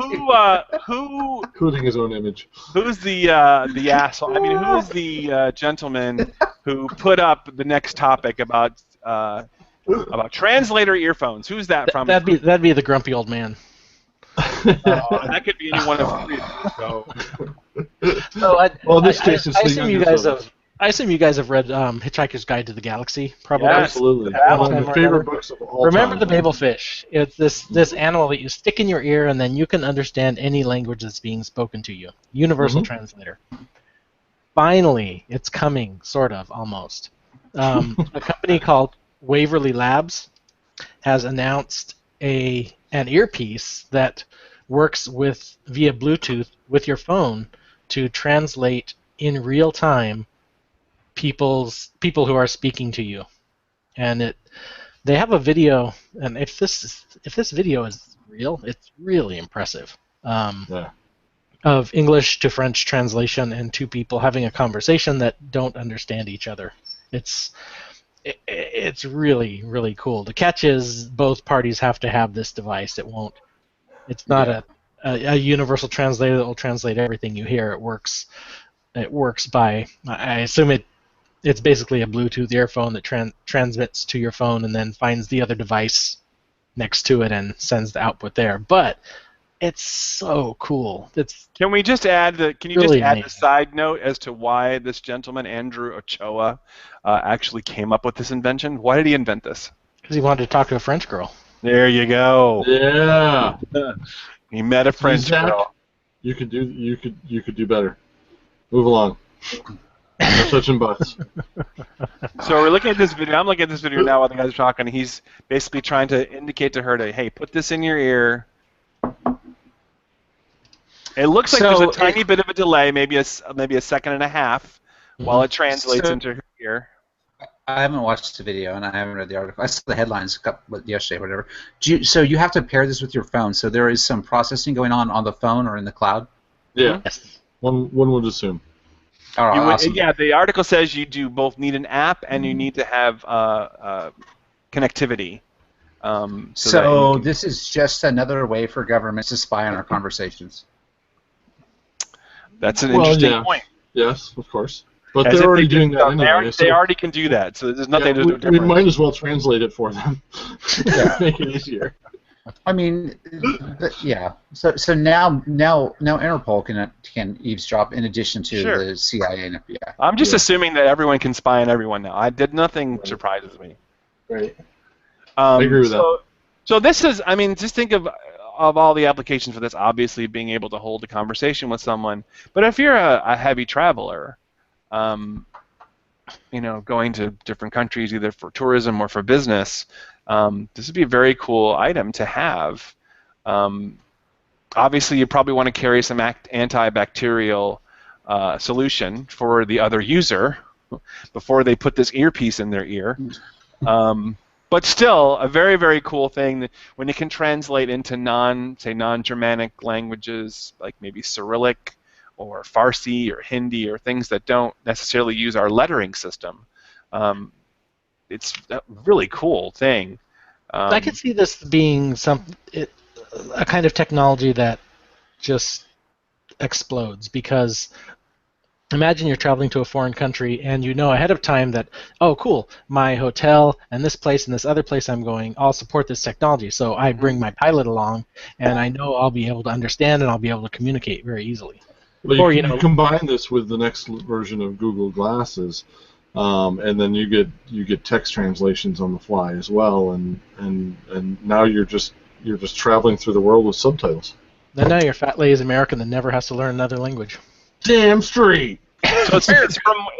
who including his own image? Who's the asshole? I mean, who's the gentleman who put up the next topic about translator earphones? Who's that from? That'd be the grumpy old man. That could be any one of three. So. I assume you guys have read Hitchhiker's Guide to the Galaxy, probably. Yeah, absolutely. One of my favorite books of all time. Remember the babelfish. It's this animal that you stick in your ear, and then you can understand any language that's being spoken to you. Universal translator. Finally, it's coming, sort of, almost. A company called Waverly Labs has announced an earpiece that works via Bluetooth with your phone to translate in real time people who are speaking to you, and they have a video, and if this video is real, it's really impressive. Of English to French translation and two people having a conversation that don't understand each other. It's really, really cool. The catch is both parties have to have this device. It's not a universal translator that will translate everything you hear. It works by, I assume it's basically a Bluetooth earphone that transmits to your phone and then finds the other device next to it and sends the output there. But it's so cool. Can you just add the side note as to why this gentleman, Andrew Ochoa, actually came up with this invention? Why did he invent this? Because he wanted to talk to a French girl. There you go. Yeah. He met a French girl. You could do better. Move along. No touching butts. So we're looking at this video. I'm looking at this video now while the guys are talking. He's basically trying to indicate to her hey, put this in your ear. It looks like there's a tiny bit of a delay, maybe a second and a half, while it translates into her ear. I haven't watched the video and I haven't read the article. I saw the headlines yesterday, whatever. So you have to pair this with your phone. So there is some processing going on the phone or in the cloud. Yeah, one would assume. All right, awesome. Yeah, the article says you do both need an app and you need to have connectivity. So this is just another way for governments to spy on our conversations. That's an interesting point. Yes, of course. But they're already doing that anyway. They already can do that, so there's nothing to do different. We might as well translate it for them. Make it easier. I mean, yeah. So now Interpol can eavesdrop in addition to Sure. the CIA and FBI. I'm just assuming that everyone can spy on everyone now. Nothing Right. surprises me. Right. I agree with that. So this is, I mean, just think of all the applications for this. Obviously, being able to hold a conversation with someone. But if you're a heavy traveler, going to different countries either for tourism or for business, this would be a very cool item to have. Obviously, you probably want to carry some antibacterial solution for the other user before they put this earpiece in their ear. But still, a very, very cool thing that when it can translate into non-Germanic languages, like maybe Cyrillic or Farsi or Hindi or things that don't necessarily use our lettering system. It's a really cool thing. I could see this being a kind of technology that just explodes, because imagine you're traveling to a foreign country and you know ahead of time that, oh, cool, my hotel and this place and this other place I'm going all support this technology. So I bring my pilot along, and I know I'll be able to understand and I'll be able to communicate very easily. Well, you combine this with the next version of Google Glasses, and then you get text translations on the fly as well, and now you're just traveling through the world with subtitles. Then now you're fat lazy American that never has to learn another language. Damn straight. So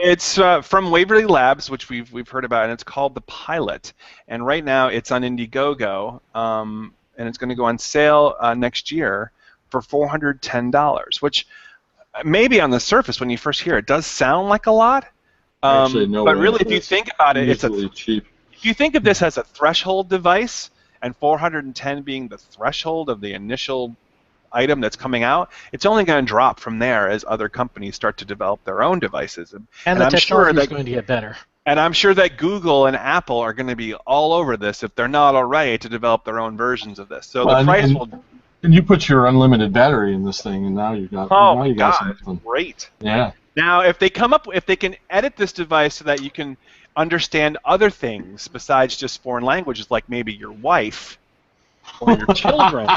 it's from Waverly Labs, which we've heard about, and it's called the Pilot. And right now it's on Indiegogo, and it's going to go on sale next year for $410, which maybe on the surface when you first hear it does sound like a lot. Actually, no. But really, if you think about it, it's cheap. If you think of this as a threshold device, and 410 being the threshold of the initial item that's coming out, it's only going to drop from there as other companies start to develop their own devices. And the technology is going to get better. And I'm sure that Google and Apple are going to be all over this if they're not already to develop their own versions of this. So the price will. And you put your unlimited battery in this thing, and now you got. Oh you God, got something. Great. Yeah. Now, if they can edit this device so that you can understand other things besides just foreign languages, like maybe your wife or your children.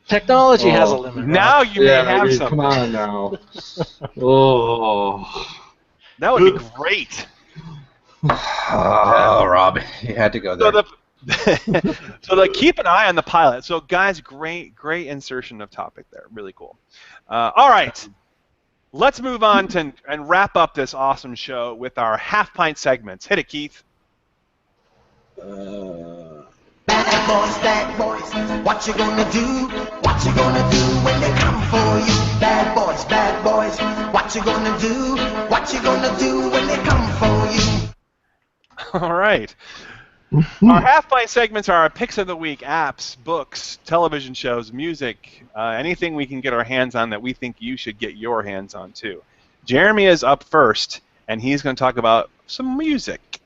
Technology has a limit. Now you may have something. Come on now. Oh. That would be great. Oh, Rob, you had to go there. So keep an eye on the Pilot. So guys, great insertion of topic there. Really cool. All right. Let's move on and wrap up this awesome show with our half-pint segments. Hit it, Keith. Bad boys, what you gonna do? What you gonna do when they come for you? Bad boys, what you gonna do? What you gonna do when they come for you? All right. Our half-pint segments are our picks of the week, apps, books, television shows, music, anything we can get our hands on that we think you should get your hands on too. Jeremy is up first, and he's going to talk about some music.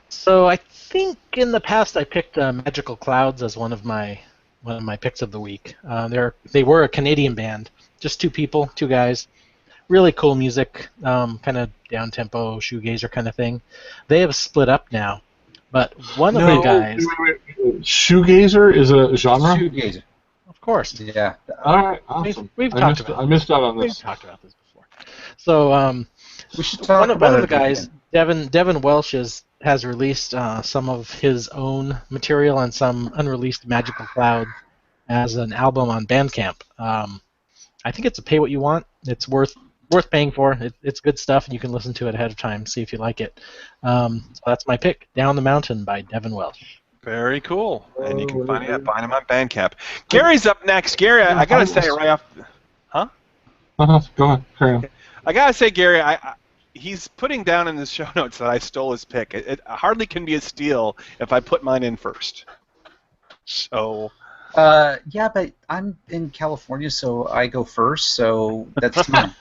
So I think in the past I picked Magical Clouds as one of my picks of the week. They were a Canadian band, just two guys. Really cool music, kind of down-tempo, shoegazer kind of thing. They have split up now. But one of the guys... Wait. Shoegazer is a genre? Shoegazer. Of course. Yeah. All right, awesome. I missed out on this. We've talked about this before. So we should talk about one of the guys, Devin Welsh, has released some of his own material and some unreleased Magical Cloud as an album on Bandcamp. I think it's a pay what you want. It's worth paying for. It's good stuff, and you can listen to it ahead of time, see if you like it. So that's my pick, Down the Mountain by Devin Welsh. Very cool. And you can find him on Bandcamp. Gary's up next. Gary, I got to say right off... Huh? Go ahead. Carry on. I got to say, Gary, he's putting down in the show notes that I stole his pick. It hardly can be a steal if I put mine in first. So... yeah, but I'm in California, so I go first, so that's mine.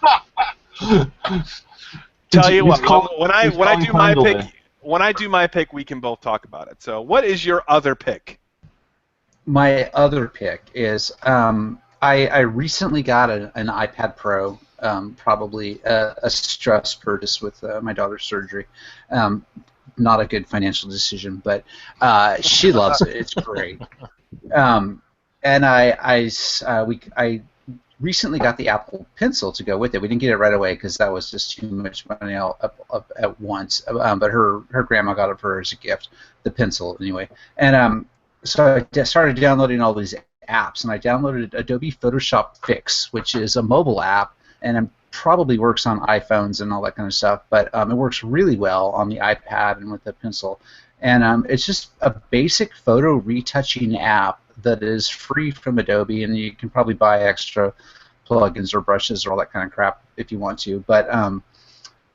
Tell you what, when I do my pick, we can both talk about it. So, what is your other pick? My other pick is I recently got an iPad Pro, probably a stress purchase with my daughter's surgery. not a good financial decision, but she loves it. It's great. And I recently got the Apple Pencil to go with it. We didn't get it right away because that was just too much money up at once. But her grandma got it for her as a gift, the pencil anyway. And so I started downloading all these apps, and I downloaded Adobe Photoshop Fix, which is a mobile app, and it probably works on iPhones and all that kind of stuff. But it works really well on the iPad and with the pencil. And it's just a basic photo retouching app that is free from Adobe, and you can probably buy extra plugins or brushes or all that kind of crap if you want to. But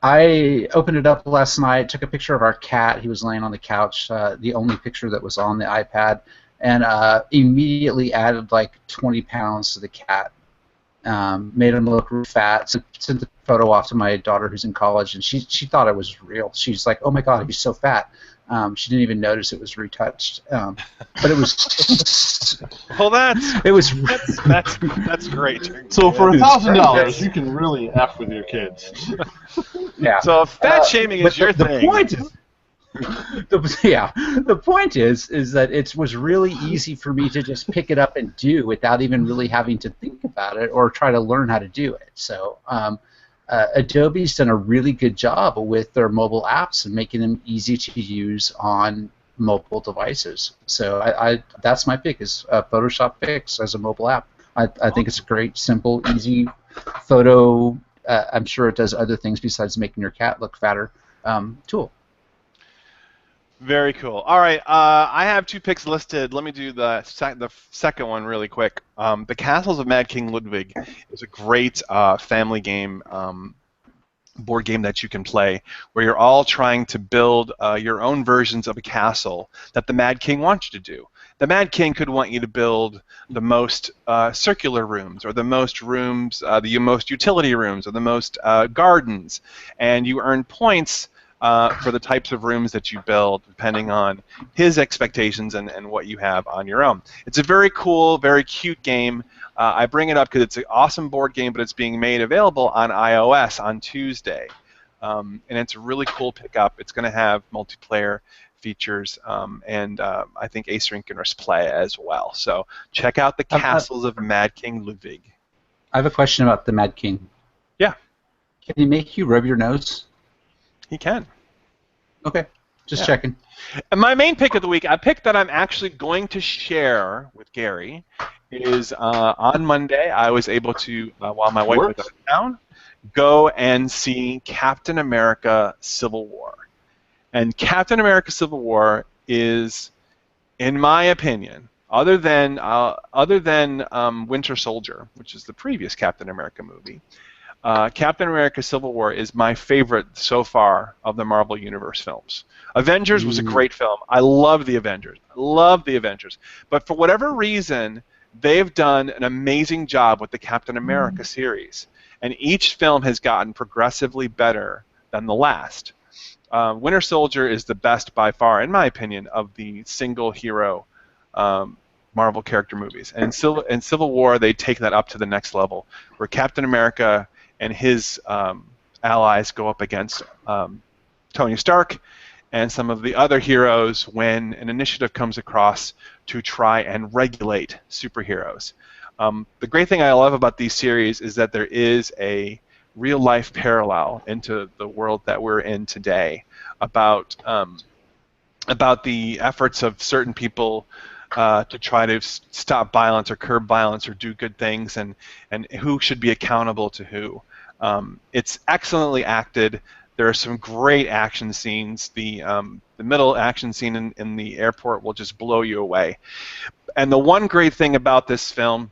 I opened it up last night, took a picture of our cat. He was laying on the couch, the only picture that was on the iPad, and immediately added like 20 pounds to the cat. Made him look real fat. So sent the photo off to my daughter who's in college, and she thought it was real. She's like, "Oh my God, he's so fat." She didn't even notice it was retouched, but it was. Well, that's great. So for $1,000, you can really F with your kids. Yeah. So fat shaming is your thing. The point is, the point is that it was really easy for me to just pick it up and do without even really having to think about it or try to learn how to do it. So. Adobe's done a really good job with their mobile apps and making them easy to use on mobile devices. So that's my pick is Photoshop Fix as a mobile app. I think it's a great, simple, easy photo. I'm sure it does other things besides making your cat look fatter tool. Very cool. All right, I have 2 picks listed. Let me do the second one really quick. The Castles of Mad King Ludwig is a great family game, board game that you can play, where you're all trying to build your own versions of a castle that the Mad King wants you to do. The Mad King could want you to build the most circular rooms, or the most rooms, the most utility rooms, or the most gardens, and you earn points for the types of rooms that you build, depending on his expectations and what you have on your own. It's a very cool, very cute game. I bring it up because it's an awesome board game, but it's being made available on iOS on Tuesday. And it's a really cool pickup. It's going to have multiplayer features, and I think asynchronous play as well. So check out the Castles of Mad King Ludwig. I have a question about the Mad King. Yeah. Can he make you rub your nose? He can. Okay, just checking. And my main pick of the week, a pick that I'm actually going to share with Gary, is on Monday I was able to, while my wife was out of town, go and see Captain America Civil War. And Captain America Civil War is, in my opinion, other than Winter Soldier, which is the previous Captain America movie, Captain America Civil War is my favorite so far of the Marvel Universe films. Avengers was a great film. I love the Avengers. But for whatever reason, they've done an amazing job with the Captain America series. And each film has gotten progressively better than the last. Winter Soldier is the best by far, in my opinion, of the single hero Marvel character movies. And in Civil War, they take that up to the next level, where Captain America and his allies go up against Tony Stark and some of the other heroes when an initiative comes across to try and regulate superheroes. The great thing I love about these series is that there is a real-life parallel into the world that we're in today about the efforts of certain people to try to stop violence or curb violence or do good things, and who should be accountable to who. It's excellently acted. There are some great action scenes. The middle action scene in the airport will just blow you away. And the one great thing about this film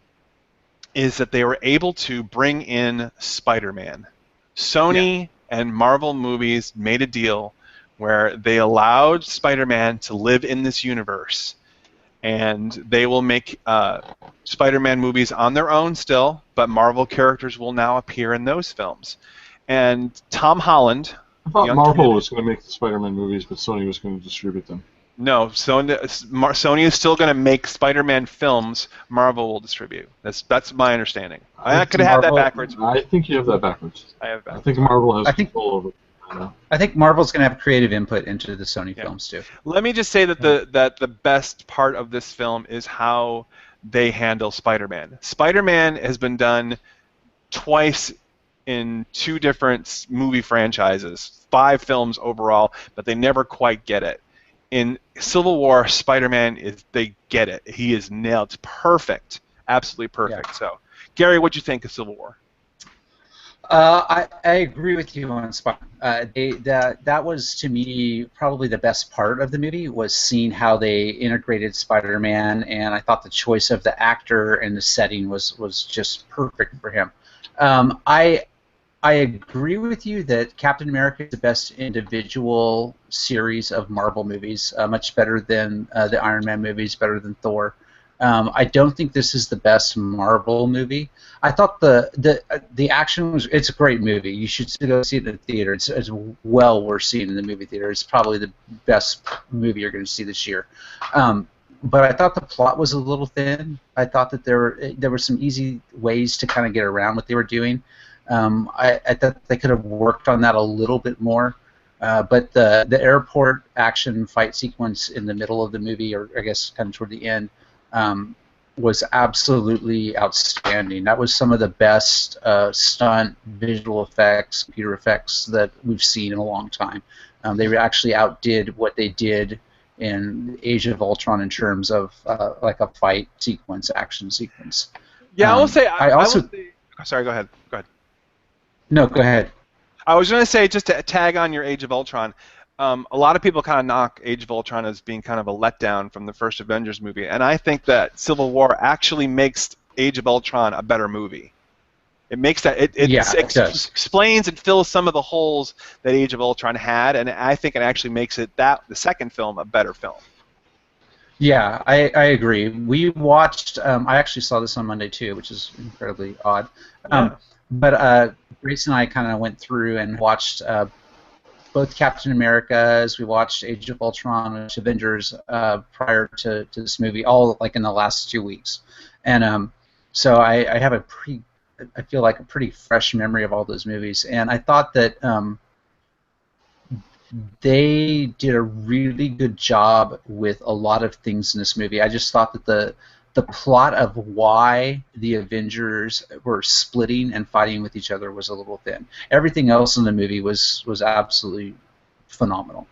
is that they were able to bring in Spider-Man. Sony and Marvel movies made a deal where they allowed Spider-Man to live in this universe. And they will make Spider-Man movies on their own still, but Marvel characters will now appear in those films. And Tom Holland... I thought Marvel was going to make the Spider-Man movies, but Sony was going to distribute them. No, Sony is still going to make Spider-Man films. Marvel will distribute. That's my understanding. I could have had that backwards. I think you have that backwards. I have it backwards. I think Marvel has control over it. I think Marvel's going to have creative input into the Sony films too. Let me just say that the best part of this film is how they handle Spider-Man. Spider-Man has been done twice in 2 different movie franchises, 5 films overall, but they never quite get it. In Civil War, Spider-Man they get it. He is nailed. It's perfect, absolutely perfect. Yeah. So, Gary, what'd you think of Civil War? I agree with you on spot. That was, to me, probably the best part of the movie, was seeing how they integrated Spider-Man, and I thought the choice of the actor and the setting was just perfect for him. I agree with you that Captain America is the best individual series of Marvel movies, much better than the Iron Man movies, better than Thor. I don't think this is the best Marvel movie. I thought the action it's a great movie. You should go see it in the theater. It's well worth seeing in the movie theater. It's probably the best movie you're going to see this year. But I thought the plot was a little thin. I thought that there were some easy ways to kind of get around what they were doing. I thought they could have worked on that a little bit more. But the airport action fight sequence in the middle of the movie, or I guess kind of toward the end, was absolutely outstanding. That was some of the best stunt, visual effects, computer effects that we've seen in a long time. They actually outdid what they did in Age of Ultron in terms of like a fight sequence, action sequence. Yeah, I will say. Sorry, go ahead. No, go ahead. I was going to say, just to tag on your Age of Ultron, a lot of people kind of knock Age of Ultron as being kind of a letdown from the first Avengers movie, and I think that Civil War actually makes Age of Ultron a better movie. It makes that it explains and fills some of the holes that Age of Ultron had, and I think it actually makes it the second film a better film. Yeah, I agree. We watched. I actually saw this on Monday too, which is incredibly odd. But Grace and I kind of went through and watched both Captain America's. We watched Age of Ultron and Avengers prior to this movie, all like in the last 2 weeks, and so I have I feel like a pretty fresh memory of all those movies, and I thought that they did a really good job with a lot of things in this movie. I just thought that the plot of why the Avengers were splitting and fighting with each other was a little thin. Everything else in the movie was absolutely phenomenal.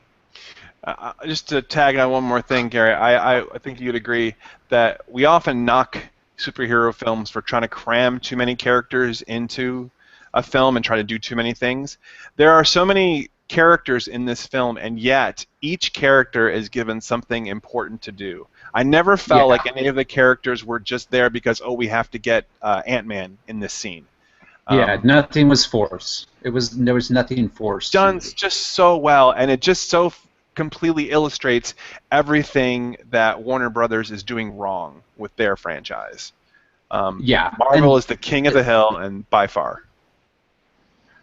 Just to tag on one more thing, Gary, I think you'd agree that we often knock superhero films for trying to cram too many characters into a film and try to do too many things. There are so many characters in this film, and yet each character is given something important to do. I never felt like any of the characters were just there because, oh, we have to get Ant-Man in this scene. Nothing was forced. There was nothing forced. Done just so well, and it just so completely illustrates everything that Warner Brothers is doing wrong with their franchise. Marvel is the king of the hill, and by far.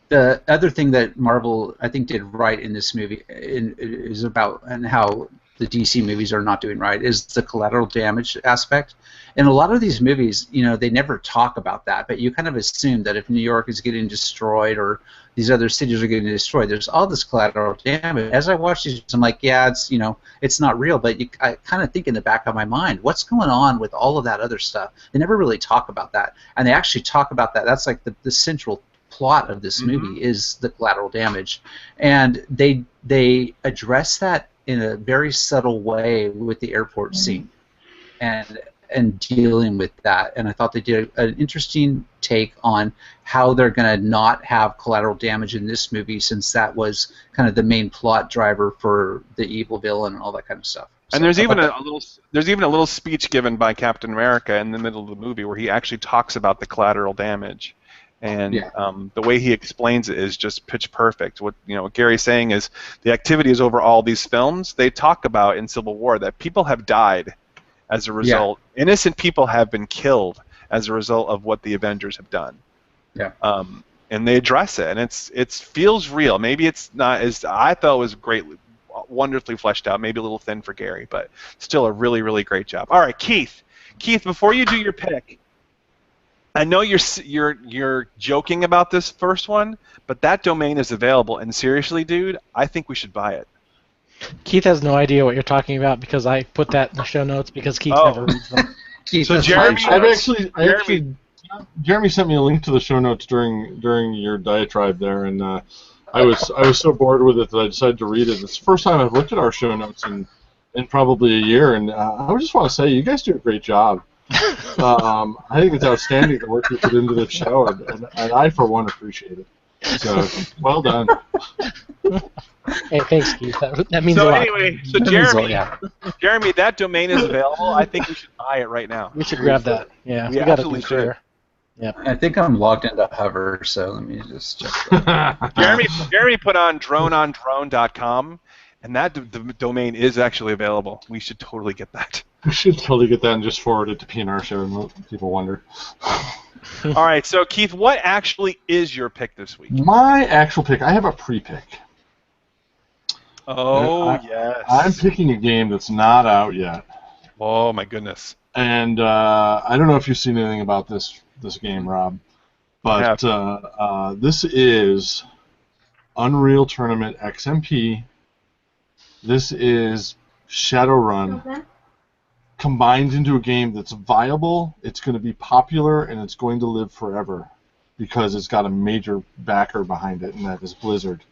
The other thing that Marvel, I think, did right in this movie is about, and how the DC movies are not doing right, is the collateral damage aspect. In a lot of these movies, they never talk about that, but you kind of assume that if New York is getting destroyed or these other cities are getting destroyed, there's all this collateral damage. As I watch these, I'm like, yeah, it's not real, but I kind of think in the back of my mind, what's going on with all of that other stuff? They never really talk about that, and they actually talk about that. That's like the central plot of this movie is the collateral damage, and they address that in a very subtle way with the airport scene and dealing with that. And I thought they did an interesting take on how they're going to not have collateral damage in this movie, since that was kind of the main plot driver for the evil villain and all that kind of stuff. And there's even a little speech given by Captain America in the middle of the movie where he actually talks about the collateral damage. And the way he explains it is just pitch perfect. What Gary's saying is the activities over all these films, they talk about in Civil War that people have died as a result. Yeah. Innocent people have been killed as a result of what the Avengers have done. Yeah. And they address it, and it feels real. Maybe it's not as I thought it was wonderfully fleshed out. Maybe a little thin for Gary, but still a really, really great job. All right, Keith. Keith, before you do your pick, I know you're joking about this first one, but that domain is available. And seriously, dude, I think we should buy it. Keith has no idea what you're talking about because I put that in the show notes because Keith never reads them. Keith, So that's Jeremy- fine. Jeremy sent me a link to the show notes during your diatribe there, and I was so bored with it that I decided to read it. It's the first time I've looked at our show notes in probably a year, and I just want to say you guys do a great job. I think it's outstanding the work you put into the show, and I for one appreciate it. So well done. Hey, thanks, Keith. That means a So lot. anyway, so Jeremy, that domain is available. I think we should buy it right now. We should grab that. Yeah, We we got to absolutely be fair. I think I'm logged into Hover, so let me just check that. Jeremy put on droneondrone.com, and that the domain is actually available. We should totally get that. We should totally get that and just forward it to PNRShow and let people wonder. All right, so Keith, what actually is your pick this week? My actual pick, I have a pre-pick. Oh, yes. I'm picking a game that's not out yet. Oh, my goodness. And I don't know if you've seen anything about this game, Rob, but this is Unreal Tournament XMP. This is Shadowrun combined into a game that's viable, it's going to be popular, and it's going to live forever because it's got a major backer behind it, and that is Blizzard.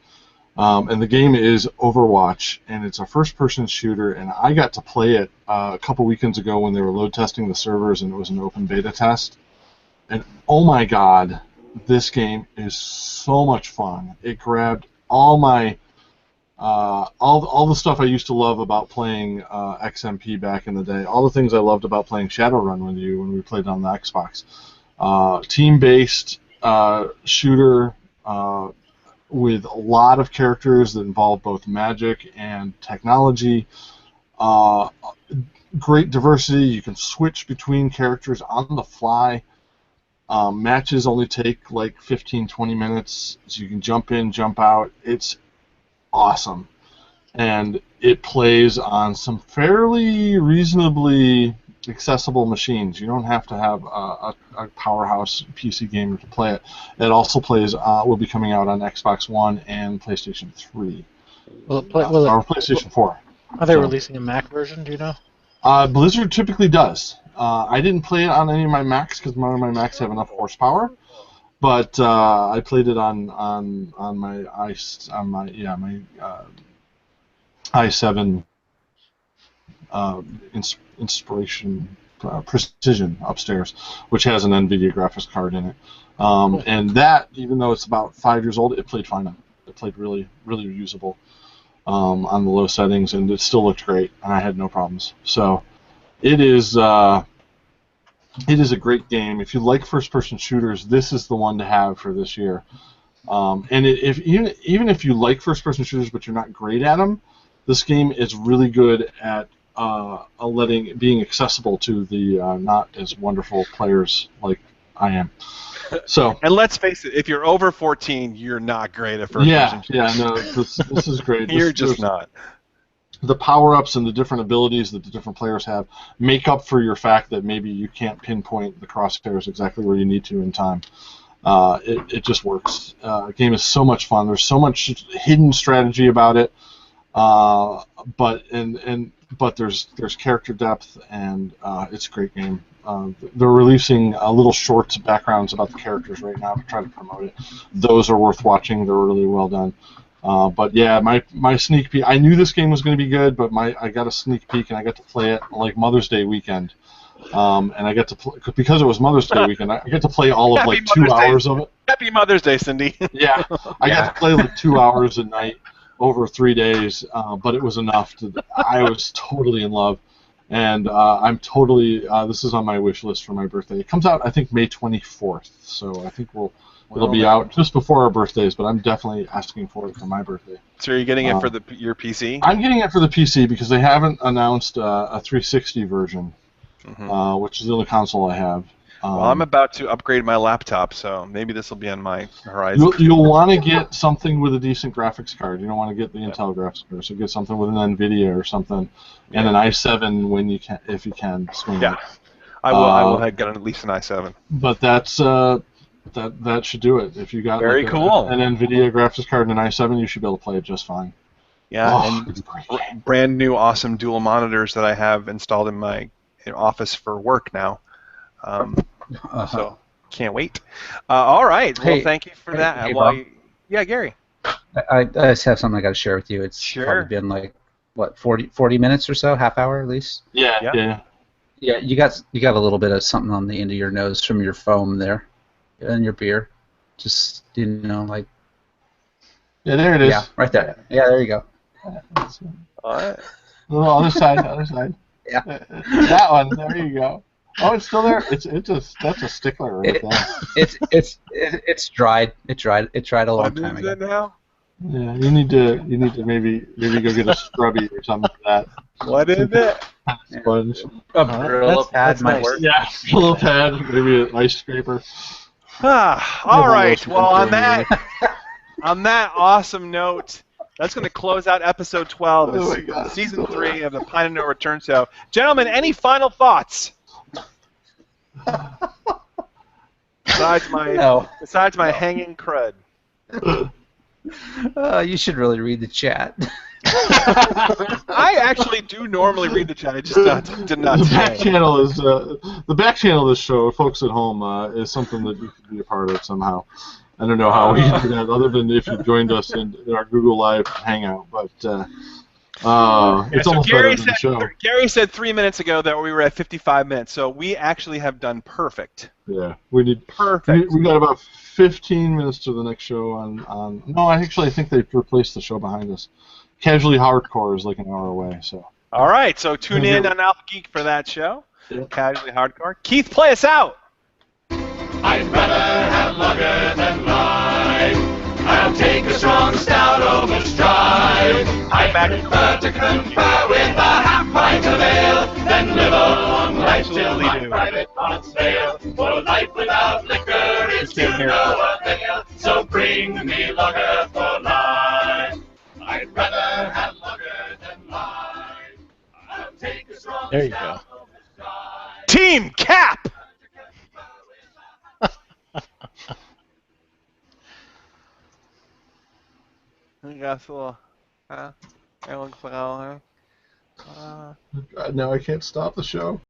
And the game is Overwatch, and it's a first-person shooter, and I got to play it a couple weekends ago when they were load testing the servers, and it was an open beta test. And oh my god, this game is so much fun. It grabbed all my all the stuff I used to love about playing XMP back in the day, all the things I loved about playing Shadowrun with you when we played on the Xbox. Team-based shooter with a lot of characters that involve both magic and technology. Great diversity. You can switch between characters on the fly. Matches only take like 15-20 minutes, so you can jump in, jump out. It's awesome. And it plays on some fairly reasonably accessible machines. You don't have to have a powerhouse PC gamer to play it. It also plays, will be coming out on Xbox One and PlayStation 3. Or PlayStation 4. Are they releasing a Mac version, do you know? Blizzard typically does. I didn't play it on any of my Macs because none of my Macs have enough horsepower. But I played it on my i7 Inspiration Precision upstairs, which has an NVIDIA graphics card in it. And that, even though it's about 5 years old, it played fine. It played really, really usable on the low settings, and it still looked great, and I had no problems. So it is a great game. If you like first-person shooters, this is the one to have for this year. And even if you like first-person shooters but you're not great at them, this game is really good at being accessible to the not as wonderful players like I am. So. And let's face it, if you're over 14, you're not great at first-person shooters. Yeah, no, this is great. You're just not. The power-ups and the different abilities that the different players have make up for your fact that maybe you can't pinpoint the crosshairs exactly where you need to in time. It just works. The game is so much fun. There's so much hidden strategy about it, but there's character depth, and it's a great game. They're releasing little shorts, backgrounds about the characters right now to try to promote it. Those are worth watching. They're really well done. But yeah, my sneak peek. I knew this game was going to be good, but I got a sneak peek and I got to play it like Mother's Day weekend, and I got to play because it was Mother's Day weekend. I get to play all of like 2 hours of it. Happy Mother's Day, Cindy. Yeah, I got to play like 2 hours a night over 3 days, but it was enough. I was totally in love, and I'm totally. This is on my wish list for my birthday. It comes out I think May 24th, so I think it'll be out just before our birthdays, but I'm definitely asking for it for my birthday. So are you getting it for your PC? I'm getting it for the PC because they haven't announced a 360 version, which is the only console I have. Well, I'm about to upgrade my laptop, so maybe this will be on my horizon. You'll want to get something with a decent graphics card. You don't want to get the Intel graphics card, so get something with an NVIDIA or something, and an i7 if you can swing it. I will get at least an i7. But that's that should do it. If you got Very cool. an NVIDIA graphics card and an i7, you should be able to play it just fine. Yeah, and brand new awesome dual monitors that I have installed in my office for work now. So can't wait. All right. Well, thank you for that. Hey, well, yeah, Gary. I just have something I got to share with you. It's probably been like what 40 minutes or so, half hour at least. Yeah. You got a little bit of something on the end of your nose from your foam there, and your beer. Just like. Yeah, there it is. Yeah, right there. Yeah, there you go. All right. Other side. Yeah. That one. There you go. Oh, it's still there. That's a stickler right there. It's dried. It dried a long time ago. What is it now? Yeah, you need to maybe go get a scrubby or something for that. What is it? Sponge. A Brillo pad might work. Yeah, Brillo pad, maybe an ice scraper. All right. Well, on that awesome note, that's going to close out episode 12 of season 3 of the Pine and No Return Show. Gentlemen, any final thoughts? Besides my hanging crud. You should really read the chat. I actually do normally read the chat. I just did not. The back channel is the back channel of this show. Folks at home is something that you could be a part of somehow. I don't know how we do that, other than if you joined us in our Google Live Hangout. But it's almost better than the show. Gary said 3 minutes ago that we were at 55 minutes, so we actually have done perfect. Yeah, we did perfect. We got about 15 minutes to the next show on. No, I think they've replaced the show behind us. Casually Hardcore is like an hour away. So. All right, so tune in on Alpha Geek for that show. Yeah. Casually Hardcore. Keith, play us out. I'd rather have lager than rye. I'll take a strong stout over stride. I prefer to confer with a half pint of ale than live a long life till my private parts fail. For life without liquor is to no avail. So bring me lager for life. I'd rather have lager than rye. I'll take a strong there you go. Team Cap! Now I can't stop the show.